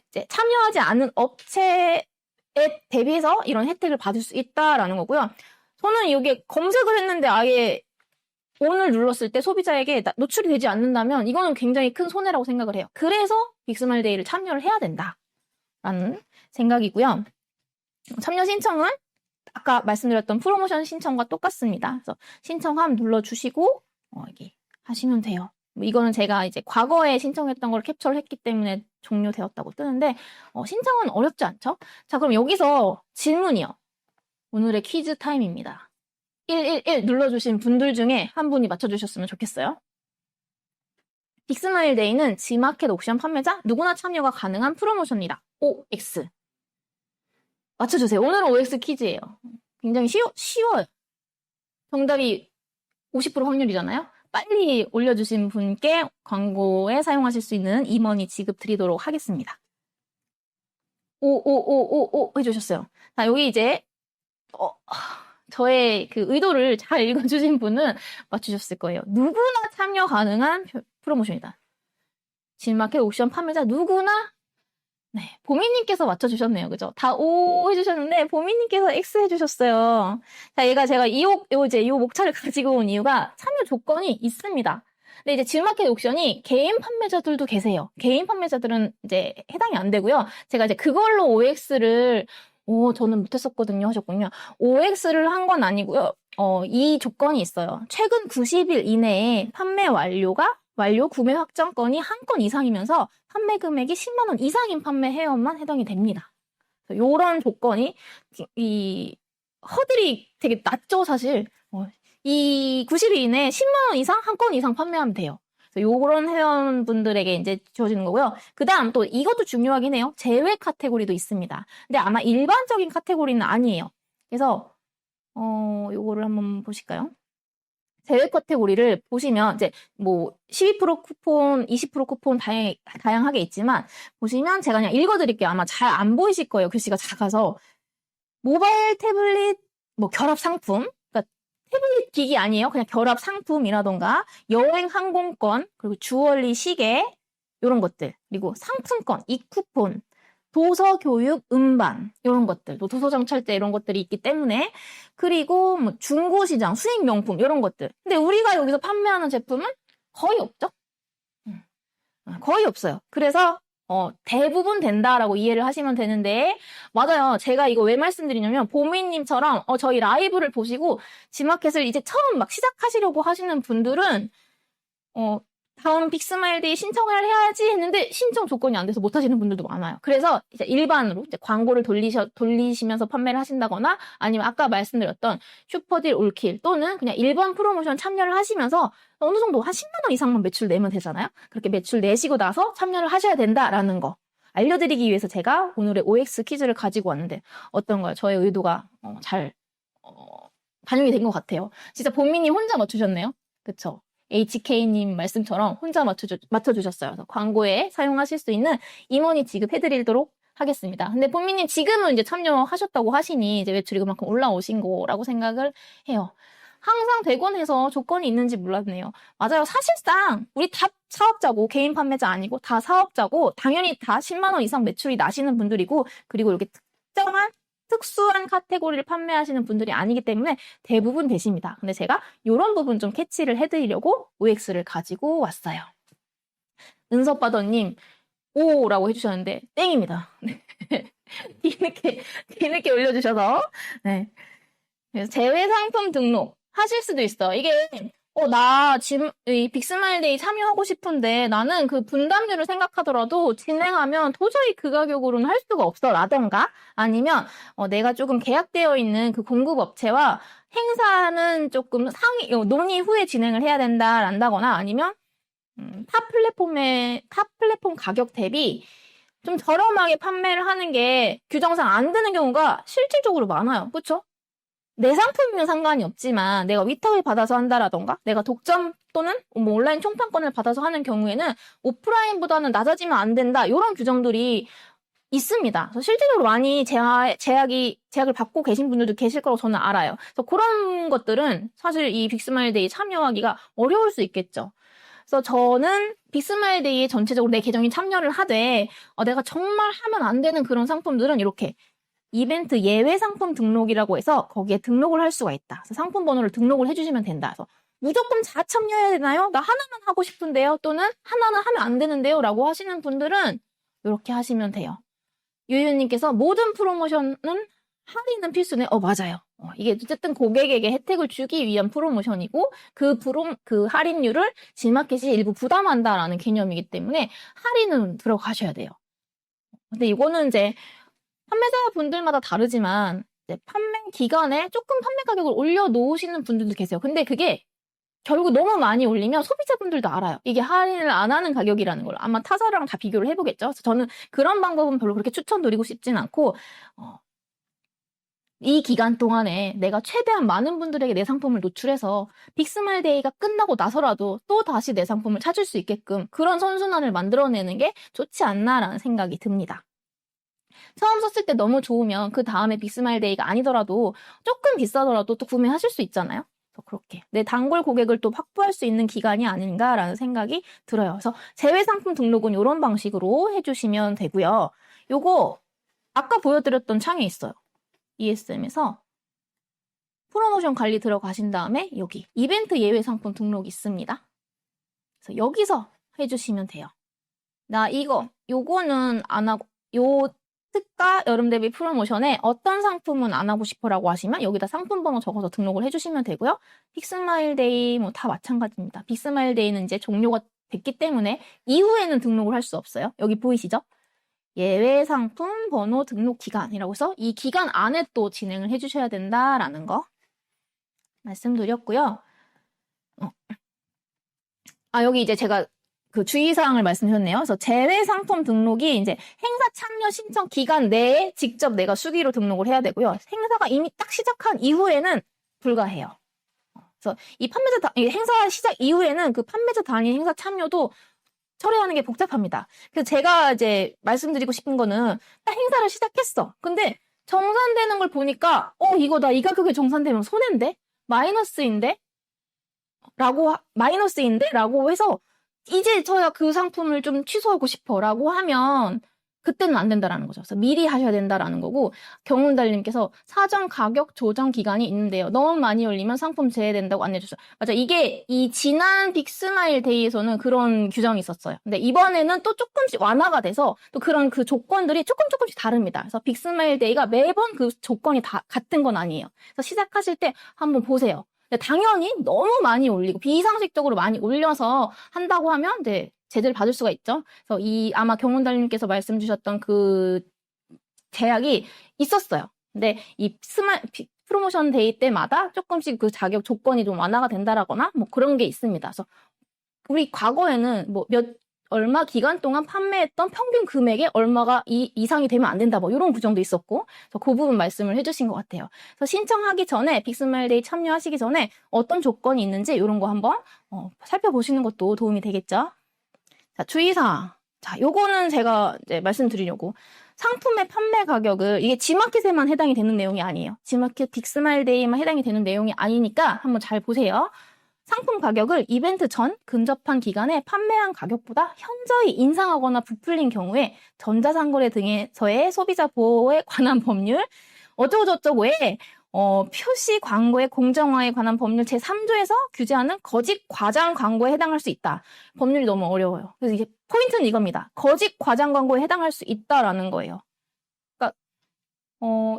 이제 참여하지 않은 업체에 대비해서 이런 혜택을 받을 수 있다라는 거고요. 저는 이게 검색을 했는데 아예 오늘 눌렀을 때 소비자에게 노출이 되지 않는다면 이거는 굉장히 큰 손해라고 생각을 해요. 그래서 빅스마일 데이를 참여를 해야 된다라는 생각이고요. 참여 신청은 아까 말씀드렸던 프로모션 신청과 똑같습니다. 그래서 신청함 눌러주시고 여기 하시면 돼요. 이거는 제가 이제 과거에 신청했던 걸 캡처를 했기 때문에 종료되었다고 뜨는데 신청은 어렵지 않죠? 자, 그럼 여기서 질문이요. 오늘의 퀴즈 타임입니다. 111 눌러주신 분들 중에 한 분이 맞춰주셨으면 좋겠어요. 빅스마일 데이는 지마켓 옥션 판매자 누구나 참여가 가능한 프로모션이다. OX. 맞춰주세요. 오늘은 OX 퀴즈예요. 굉장히 쉬워요. 정답이 50% 확률이잖아요. 빨리 올려주신 분께 광고에 사용하실 수 있는 임원이 지급 드리도록 하겠습니다. 오 해주셨어요. 자, 여기 이제 저의 그 의도를 잘 읽어주신 분은 맞추셨을 거예요. 누구나 참여 가능한 프로모션이다. 진마켓 옥션 판매자 누구나. 네, 보미님께서 맞춰주셨네요. 그죠? 다 O 해주셨는데, 보미님께서 X 해주셨어요. 자, 제가 이 목차를 가지고 온 이유가 참여 조건이 있습니다. 근데 이제 진마켓 옥션이 개인 판매자들도 계세요. 개인 판매자들은 이제 해당이 안 되고요. 제가 이제 그걸로 OX를, 저는 못했었거든요. 하셨군요. OX를 한 건 아니고요. 이 조건이 있어요. 최근 90일 이내에 판매 완료 구매 확정건이 한 건 이상이면서 판매 금액이 10만 원 이상인 판매 회원만 해당이 됩니다. 요런 조건이 허들이 되게 낮죠, 사실. 이 90일 이내에 10만 원 이상 한 건 이상 판매하면 돼요. 요런 회원분들에게 이제 주어지는 거고요. 그 다음 또 이것도 중요하긴 해요. 제외 카테고리도 있습니다. 근데 아마 일반적인 카테고리는 아니에요. 그래서 요거를 한번 보실까요? 제외 카테고리를 보시면 이제 뭐 12% 쿠폰, 20% 쿠폰 다양하게 있지만 보시면 제가 그냥 읽어드릴게요. 아마 잘 안 보이실 거예요. 글씨가 작아서. 모바일 태블릿 뭐 결합 상품, 그러니까 태블릿 기기 아니에요. 그냥 결합 상품이라던가 여행 항공권, 그리고 주얼리 시계 이런 것들, 그리고 상품권, 이쿠폰, 도서 교육 음반 이런 것들, 또 도서 정찰제 이런 것들이 있기 때문에, 그리고 뭐 중고 시장 수익 명품 이런 것들. 근데 우리가 여기서 판매하는 제품은 거의 없죠. 거의 없어요. 그래서 대부분 된다라고 이해를 하시면 되는데, 맞아요. 제가 이거 왜 말씀드리냐면 보미님처럼 저희 라이브를 보시고 지마켓을 이제 처음 막 시작하시려고 하시는 분들은 다음 빅스마일데이 신청을 해야지 했는데 신청 조건이 안 돼서 못 하시는 분들도 많아요. 그래서 이제 일반으로 이제 광고를 돌리시면서 판매를 하신다거나, 아니면 아까 말씀드렸던 슈퍼딜 올킬 또는 그냥 일반 프로모션 참여를 하시면서 어느 정도 한 10만 원 이상만 매출 내면 되잖아요. 그렇게 매출 내시고 나서 참여를 하셔야 된다라는 거 알려드리기 위해서 제가 오늘의 OX 퀴즈를 가지고 왔는데 어떤가요? 저의 의도가 잘 반영이 된 것 같아요. 진짜 본민님 혼자 맞추셨네요. 그쵸? HK님 말씀처럼 혼자 맞춰주셨어요. 그래서 광고에 사용하실 수 있는 임원이 지급해드리도록 하겠습니다. 근데 본민님 지금은 이제 참여하셨다고 하시니 이제 매출이 그만큼 올라오신 거라고 생각을 해요. 항상 되곤 해서 조건이 있는지 몰랐네요. 맞아요. 사실상 우리 다 사업자고, 개인 판매자 아니고 다 사업자고, 당연히 다 10만 원 이상 매출이 나시는 분들이고, 그리고 이렇게 특수한 카테고리를 판매하시는 분들이 아니기 때문에 대부분 되십니다. 근데 제가 이런 부분 좀 캐치를 해드리려고 OX를 가지고 왔어요. 은섭바더님 오라고 해주셨는데 땡입니다. 뒤늦게 올려주셔서. 네. 그래서 제외 상품 등록 하실 수도 있어. 이게 나 지금 이 빅스마일데이 참여하고 싶은데 나는 그 분담료를 생각하더라도 진행하면 도저히 그 가격으로는 할 수가 없어 라던가, 아니면 내가 조금 계약되어 있는 그 공급업체와 행사는 조금 논의 후에 진행을 해야 된다란다거나, 아니면 타 플랫폼 가격 대비 좀 저렴하게 판매를 하는 게 규정상 안 되는 경우가 실질적으로 많아요. 그렇죠? 내 상품이면 상관이 없지만 내가 위탁을 받아서 한다라던가, 내가 독점 또는 뭐 온라인 총판권을 받아서 하는 경우에는 오프라인보다는 낮아지면 안 된다, 이런 규정들이 있습니다. 그래서 실질적으로 많이 제약을 받고 계신 분들도 계실 거라고 저는 알아요. 그래서 그런 것들은 사실 이 빅스마일데이 참여하기가 어려울 수 있겠죠. 그래서 저는 빅스마일데이에 전체적으로 내 계정이 참여를 하되 내가 정말 하면 안 되는 그런 상품들은 이렇게 이벤트 예외 상품 등록이라고 해서 거기에 등록을 할 수가 있다. 그래서 상품 번호를 등록을 해주시면 된다. 그래서 무조건 다 참여해야 되나요? 나 하나만 하고 싶은데요. 또는 하나는 하면 안 되는데요. 라고 하시는 분들은 이렇게 하시면 돼요. 유유님께서 모든 프로모션은 할인은 필수네. 맞아요. 이게 어쨌든 고객에게 혜택을 주기 위한 프로모션이고 그 할인율을 G마켓이 일부 부담한다라는 개념이기 때문에 할인은 들어가셔야 돼요. 근데 이거는 이제 판매자분들마다 다르지만 이제 판매 기간에 조금 판매 가격을 올려놓으시는 분들도 계세요. 근데 그게 결국 너무 많이 올리면 소비자분들도 알아요. 이게 할인을 안 하는 가격이라는 걸. 아마 타사랑 다 비교를 해보겠죠. 그래서 저는 그런 방법은 별로 그렇게 추천드리고 싶진 않고 이 기간 동안에 내가 최대한 많은 분들에게 내 상품을 노출해서 빅스마일 데이가 끝나고 나서라도 또 다시 내 상품을 찾을 수 있게끔 그런 선순환을 만들어내는 게 좋지 않나라는 생각이 듭니다. 처음 썼을 때 너무 좋으면 그 다음에 빅스마일 데이가 아니더라도 조금 비싸더라도 또 구매하실 수 있잖아요. 그렇게 내 단골 고객을 또 확보할 수 있는 기간이 아닌가라는 생각이 들어요. 그래서 제외 상품 등록은 이런 방식으로 해주시면 되고요. 요거 아까 보여드렸던 창에 있어요. ESM에서 프로모션 관리 들어가신 다음에 여기 이벤트 예외 상품 등록 있습니다. 그래서 여기서 해주시면 돼요. 나 요거는 안 하고 요 특가 여름 대비 프로모션에 어떤 상품은 안 하고 싶어라고 하시면 여기다 상품 번호 적어서 등록을 해주시면 되고요. 빅스마일 데이 뭐 다 마찬가지입니다. 빅스마일 데이는 이제 종료가 됐기 때문에 이후에는 등록을 할 수 없어요. 여기 보이시죠? 예외 상품 번호 등록 기간이라고 해서 이 기간 안에 또 진행을 해주셔야 된다라는 거 말씀드렸고요. 여기 이제 제가 그 주의사항을 말씀드렸네요. 그래서 제외 상품 등록이 이제 행사 참여 신청 기간 내에 직접 내가 수기로 등록을 해야 되고요. 행사가 이미 딱 시작한 이후에는 불가해요. 그래서 이 행사 시작 이후에는 그 판매자 단위 행사 참여도 처리하는 게 복잡합니다. 그래서 제가 이제 말씀드리고 싶은 거는 딱 행사를 시작했어. 근데 정산되는 걸 보니까 이거 나 이 가격에 정산되면 손해인데? 마이너스인데? 라고 해서 이제 저야 그 상품을 좀 취소하고 싶어 라고 하면 그때는 안 된다라는 거죠. 그래서 미리 하셔야 된다라는 거고 경운달님께서 사전 가격 조정 기간이 있는데요. 너무 많이 올리면 상품 제외된다고 안내해 주셨어요. 맞아. 이게 이 지난 빅스마일 데이에서는 그런 규정이 있었어요. 근데 이번에는 또 조금씩 완화가 돼서 또 그런 그 조건들이 조금씩 다릅니다. 그래서 빅스마일 데이가 매번 그 조건이 다 같은 건 아니에요. 그래서 시작하실 때 한번 보세요. 당연히 너무 많이 올리고 비상식적으로 많이 올려서 한다고 하면 이제 제재를 받을 수가 있죠. 그래서 아마 경운달님께서 말씀 주셨던 그 제약이 있었어요. 근데 이 프로모션 데이 때마다 조금씩 그 자격 조건이 좀 완화가 된다라거나 뭐 그런 게 있습니다. 그래서 우리 과거에는 뭐 얼마 기간 동안 판매했던 평균 금액에 얼마가 이상이 되면 안 된다, 뭐 이런 규정도 있었고, 그래서 그 부분 말씀을 해주신 것 같아요. 그래서 신청하기 전에 빅스마일데이 참여하시기 전에 어떤 조건이 있는지 이런 거 한번 살펴보시는 것도 도움이 되겠죠. 자, 주의사항. 자, 요거는 제가 이제 말씀드리려고. 상품의 판매 가격을 이게 G마켓에만 해당이 되는 내용이 아니에요. G마켓 빅스마일데이만 해당이 되는 내용이 아니니까 한번 잘 보세요. 상품 가격을 이벤트 전 근접한 기간에 판매한 가격보다 현저히 인상하거나 부풀린 경우에 전자상거래 등에서의 소비자 보호에 관한 법률 어쩌고저쩌고에 표시 광고의 공정화에 관한 법률 제3조에서 규제하는 거짓 과장 광고에 해당할 수 있다. 법률이 너무 어려워요. 그래서 이게 포인트는 이겁니다. 거짓 과장 광고에 해당할 수 있다라는 거예요.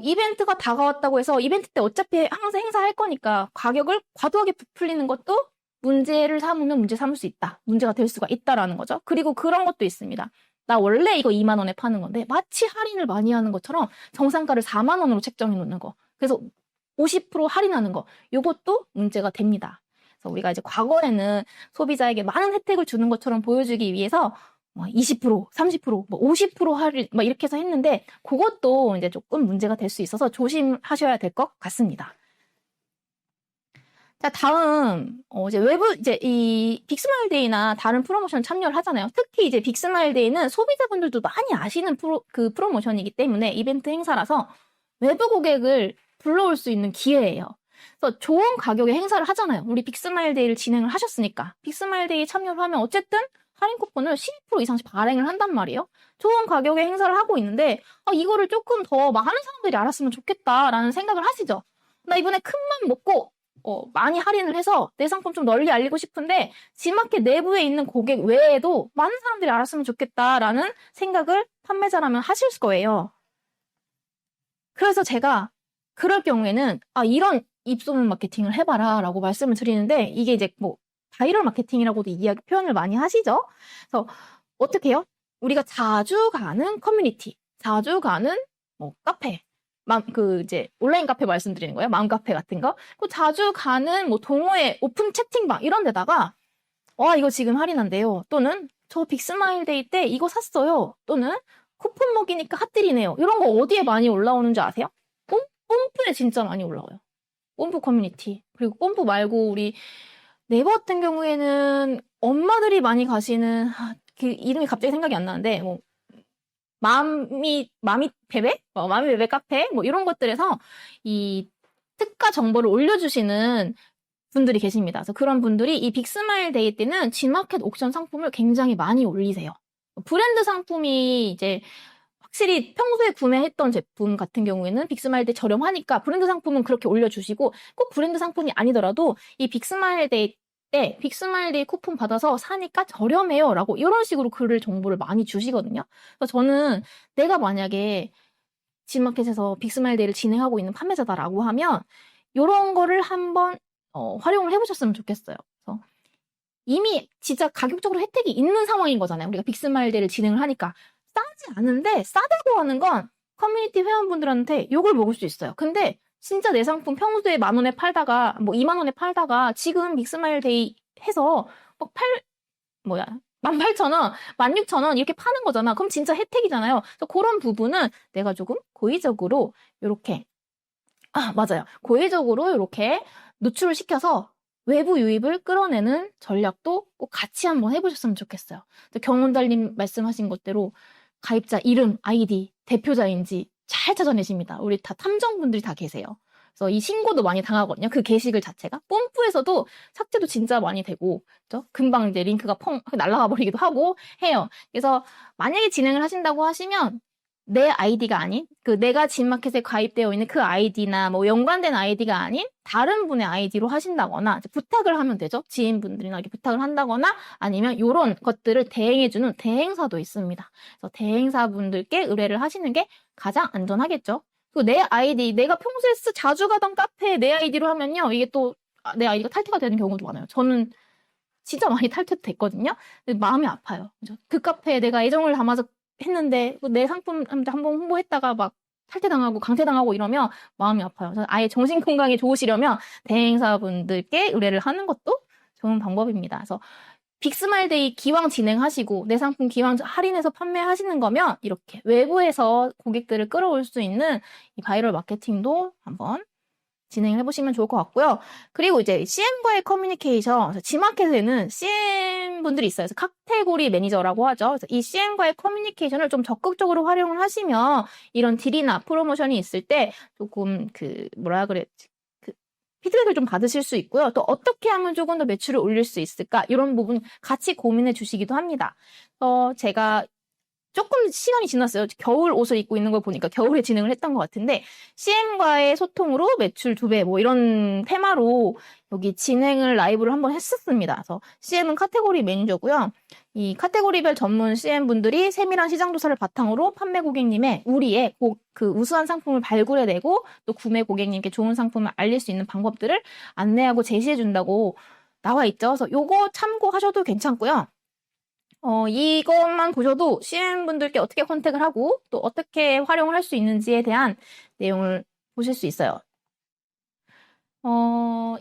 이벤트가 다가왔다고 해서 이벤트 때 어차피 항상 행사할 거니까 가격을 과도하게 부풀리는 것도 문제를 삼으면 문제 삼을 수 있다. 문제가 될 수가 있다라는 거죠. 그리고 그런 것도 있습니다. 나 원래 이거 2만 원에 파는 건데 마치 할인을 많이 하는 것처럼 정상가를 4만 원으로 책정해 놓는 거. 그래서 50% 할인하는 거. 이것도 문제가 됩니다. 그래서 우리가 이제 과거에는 소비자에게 많은 혜택을 주는 것처럼 보여주기 위해서 20%, 30%, 50% 할인, 이렇게 해서 했는데, 그것도 이제 조금 문제가 될 수 있어서 조심하셔야 될 것 같습니다. 자, 다음, 이제 이 빅스마일데이나 다른 프로모션 참여를 하잖아요. 특히 이제 빅스마일데이는 소비자분들도 많이 아시는 프로모션이기 때문에 이벤트 행사라서 외부 고객을 불러올 수 있는 기회예요. 그래서 좋은 가격에 행사를 하잖아요. 우리 빅스마일데이를 진행을 하셨으니까. 빅스마일데이 참여를 하면 어쨌든 할인 쿠폰을 12% 이상씩 발행을 한단 말이에요. 좋은 가격에 행사를 하고 있는데 이거를 조금 더 많은 사람들이 알았으면 좋겠다라는 생각을 하시죠. 나 이번에 큰 맘 먹고 많이 할인을 해서 내 상품 좀 널리 알리고 싶은데 G마켓 내부에 있는 고객 외에도 많은 사람들이 알았으면 좋겠다라는 생각을 판매자라면 하실 거예요. 그래서 제가 그럴 경우에는 이런 입소문 마케팅을 해봐라 라고 말씀을 드리는데, 이게 이제 뭐 바이럴 마케팅이라고도 이야기 표현을 많이 하시죠. 그래서 어떻게 해요? 우리가 자주 가는 커뮤니티, 자주 가는 뭐 카페, 이제 온라인 카페 말씀드리는 거예요. 마음 카페 같은 거. 그 자주 가는 뭐 동호회, 오픈 채팅방 이런 데다가 이거 지금 할인한대요. 또는 저 빅스마일 데이 때 이거 샀어요. 또는 쿠폰 먹이니까 핫딜이네요. 이런 거 어디에 많이 올라오는지 아세요? 뽐뿌에 진짜 많이 올라와요. 뽐뿌 커뮤니티. 그리고 뽐뿌 말고 우리 네이버 같은 경우에는 엄마들이 많이 가시는 그 이름이 갑자기 생각이 안 나는데 뭐 마미 베베? 마미 베베 카페? 뭐 이런 것들에서 이 특가 정보를 올려주시는 분들이 계십니다. 그래서 그런 분들이 이 빅스마일 데이 때는 G마켓 옥션 상품을 굉장히 많이 올리세요. 브랜드 상품이 이제 확실히 평소에 구매했던 제품 같은 경우에는 빅스마일 데이 저렴하니까 브랜드 상품은 그렇게 올려주시고, 꼭 브랜드 상품이 아니더라도 이 빅스마일 데이 때 빅스마일 데이 쿠폰 받아서 사니까 저렴해요 라고 이런 식으로 글을 정보를 많이 주시거든요. 그래서 저는 내가 만약에 G마켓에서 빅스마일 데이를 진행하고 있는 판매자다라고 하면 이런 거를 한번 활용을 해보셨으면 좋겠어요. 그래서 이미 진짜 가격적으로 혜택이 있는 상황인 거잖아요. 우리가 빅스마일 데이를 진행을 하니까. 싸지 않은데 싸다고 하는 건 커뮤니티 회원분들한테 욕을 먹을 수 있어요. 근데 진짜 내 상품 평소에 10,000원에 팔다가 뭐 20,000원에 팔다가 지금 빅스마일 데이 해서 막 18,000원, 16,000원 이렇게 파는 거잖아. 그럼 진짜 혜택이잖아요. 그래서 그런 부분은 내가 조금 고의적으로 이렇게 맞아요. 고의적으로 이렇게 노출을 시켜서 외부 유입을 끌어내는 전략도 꼭 같이 한번 해보셨으면 좋겠어요. 경훈달님 말씀하신 것대로 가입자 이름, 아이디, 대표자인지 잘 찾아내십니다. 우리 다 탐정분들이 다 계세요. 그래서 이 신고도 많이 당하거든요. 그 게시글 자체가. 뽐뿌에서도 삭제도 진짜 많이 되고, 그렇죠? 금방 이제 링크가 펑 날아가 버리기도 하고 해요. 그래서 만약에 진행을 하신다고 하시면 내 아이디가 아닌, 내가 G마켓에 가입되어 있는 그 아이디나 뭐 연관된 아이디가 아닌 다른 분의 아이디로 하신다거나 부탁을 하면 되죠. 지인분들이나 이렇게 부탁을 한다거나 아니면 이런 것들을 대행해주는 대행사도 있습니다. 그래서 대행사분들께 의뢰를 하시는 게 가장 안전하겠죠. 그리고 내 아이디, 내가 평소에 자주 가던 카페에 내 아이디로 하면요. 이게 또 내 아이디가 탈퇴가 되는 경우도 많아요. 저는 진짜 많이 탈퇴됐거든요. 마음이 아파요. 그죠? 그 카페에 내가 애정을 담아서 했는데 내 상품 한번 홍보했다가 막 탈퇴당하고 강퇴당하고 이러면 마음이 아파요. 아예 정신 건강에 좋으시려면 대행사분들께 의뢰를 하는 것도 좋은 방법입니다. 그래서 빅스마일데이 기왕 진행하시고 내 상품 기왕 할인해서 판매하시는 거면 이렇게 외부에서 고객들을 끌어올 수 있는 이 바이럴 마케팅도 한번 진행을 해보시면 좋을 것 같고요. 그리고 이제 CM과의 커뮤니케이션, G마켓에는 CM분들이 있어요. 그래서 카테고리 매니저라고 하죠. 그래서 이 CM과의 커뮤니케이션을 좀 적극적으로 활용을 하시면 이런 딜이나 프로모션이 있을 때 조금 피드백을 좀 받으실 수 있고요. 또 어떻게 하면 조금 더 매출을 올릴 수 있을까? 이런 부분 같이 고민해 주시기도 합니다. 제가 조금 시간이 지났어요. 겨울 옷을 입고 있는 걸 보니까 겨울에 진행을 했던 것 같은데 CM과의 소통으로 매출 2배 뭐 이런 테마로 여기 진행을 라이브를 한번 했었습니다. 그래서 CM은 카테고리 매니저고요. 이 카테고리별 전문 CM분들이 세밀한 시장 조사를 바탕으로 판매 고객님의 우리의 그 우수한 상품을 발굴해내고 또 구매 고객님께 좋은 상품을 알릴 수 있는 방법들을 안내하고 제시해준다고 나와 있죠. 그래서 요거 참고하셔도 괜찮고요. 이것만 보셔도 CM분들께 어떻게 컨택을 하고 또 어떻게 활용을 할 수 있는지에 대한 내용을 보실 수 있어요.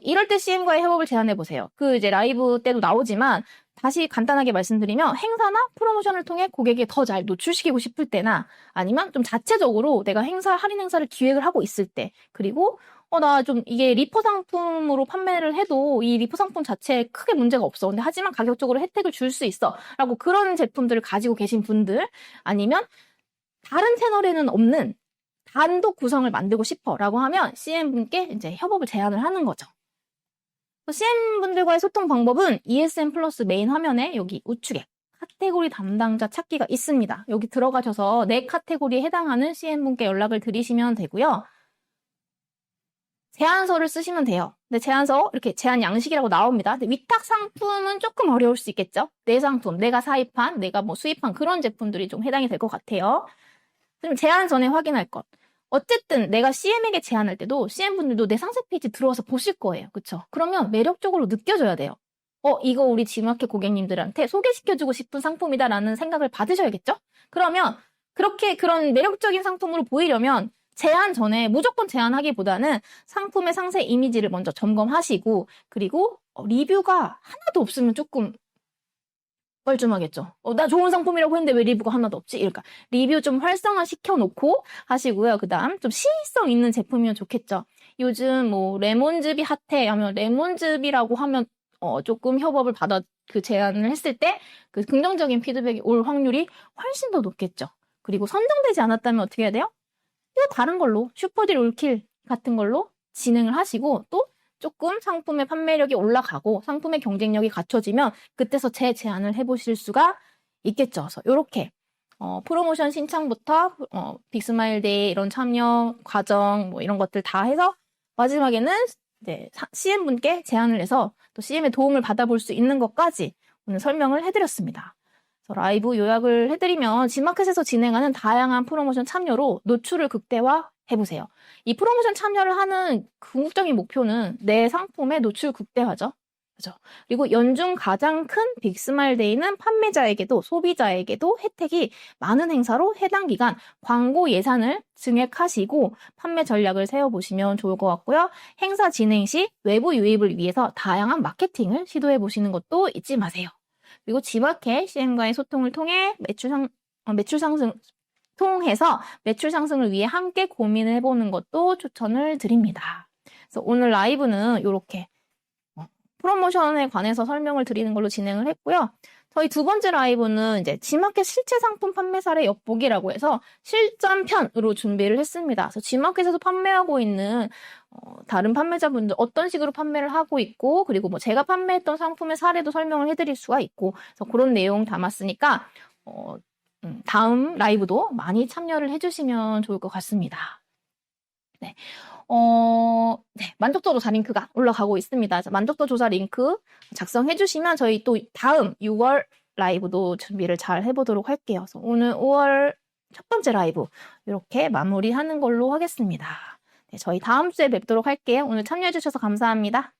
이럴 때 CM과의 협업을 제안해보세요. 이제 라이브 때도 나오지만 다시 간단하게 말씀드리면 행사나 프로모션을 통해 고객에 더 잘 노출시키고 싶을 때나 아니면 좀 자체적으로 내가 할인 행사를 기획을 하고 있을 때 그리고 나 좀 이게 리퍼 상품으로 판매를 해도 이 리퍼 상품 자체에 크게 문제가 없어. 근데 하지만 가격적으로 혜택을 줄 수 있어. 라고 그런 제품들을 가지고 계신 분들 아니면 다른 채널에는 없는 단독 구성을 만들고 싶어 라고 하면 CM분께 이제 협업을 제안을 하는 거죠. CM분들과의 소통 방법은 ESM 플러스 메인 화면에 여기 우측에 카테고리 담당자 찾기가 있습니다. 여기 들어가셔서 내 카테고리에 해당하는 CM분께 연락을 드리시면 되고요. 제안서를 쓰시면 돼요. 근데 제안서 이렇게 제안 양식이라고 나옵니다. 근데 위탁 상품은 조금 어려울 수 있겠죠. 내 상품, 내가 사입한, 내가 뭐 수입한 그런 제품들이 좀 해당이 될 것 같아요. 그럼 제안 전에 확인할 것. 어쨌든 내가 CM에게 제안할 때도 CM분들도 내 상세 페이지 들어와서 보실 거예요. 그쵸? 그러면 매력적으로 느껴져야 돼요. 이거 우리 G마켓 고객님들한테 소개시켜주고 싶은 상품이다라는 생각을 받으셔야겠죠? 그러면 그렇게 그런 매력적인 상품으로 보이려면 제안 전에 무조건 제안하기보다는 상품의 상세 이미지를 먼저 점검하시고 그리고 리뷰가 하나도 없으면 조금 뻘쭘하겠죠. 나 좋은 상품이라고 했는데 왜 리뷰가 하나도 없지? 그러니까 리뷰 좀 활성화 시켜놓고 하시고요. 그 다음 좀 시의성 있는 제품이면 좋겠죠. 요즘 뭐 레몬즙이 핫해 하면 레몬즙이라고 하면 조금 협업을 받아 그 제안을 했을 때 그 긍정적인 피드백이 올 확률이 훨씬 더 높겠죠. 그리고 선정되지 않았다면 어떻게 해야 돼요? 또 다른 걸로 슈퍼딜 올킬 같은 걸로 진행을 하시고 또 조금 상품의 판매력이 올라가고 상품의 경쟁력이 갖춰지면 그때서 재제안을 해보실 수가 있겠죠. 그래서 이렇게 프로모션 신청부터 빅스마일데이 이런 참여 과정 뭐 이런 것들 다 해서 마지막에는 이제 CM분께 제안을 해서 또 CM의 도움을 받아볼 수 있는 것까지 오늘 설명을 해드렸습니다. 그래서 라이브 요약을 해드리면 G마켓에서 진행하는 다양한 프로모션 참여로 노출을 극대화해보세요. 이 프로모션 참여를 하는 궁극적인 목표는 내 상품의 노출 극대화죠. 그죠? 그리고 연중 가장 큰 빅스마일데이는 판매자에게도 소비자에게도 혜택이 많은 행사로 해당 기간 광고 예산을 증액하시고 판매 전략을 세워보시면 좋을 것 같고요. 행사 진행 시 외부 유입을 위해서 다양한 마케팅을 시도해 보시는 것도 잊지 마세요. 그리고 G마켓 CM과의 소통을 통해 매출 상승 통해서 매출 상승을 위해 함께 고민을 해보는 것도 추천을 드립니다. 그래서 오늘 라이브는 이렇게 프로모션에 관해서 설명을 드리는 걸로 진행을 했고요. 저희 두 번째 라이브는 이제 G마켓 실제 상품 판매 사례 엿보기라고 해서 실전편으로 준비를 했습니다. 그래서 G마켓에서 판매하고 있는 다른 판매자분들 어떤 식으로 판매를 하고 있고 그리고 뭐 제가 판매했던 상품의 사례도 설명을 해드릴 수가 있고 그래서 그런 내용 담았으니까 다음 라이브도 많이 참여를 해주시면 좋을 것 같습니다. 네. 네, 만족도 조사 링크가 올라가고 있습니다. 만족도 조사 링크 작성해주시면 저희 또 다음 6월 라이브도 준비를 잘 해보도록 할게요. 그래서 오늘 5월 첫 번째 라이브 이렇게 마무리하는 걸로 하겠습니다. 네, 저희 다음 주에 뵙도록 할게요. 오늘 참여해주셔서 감사합니다.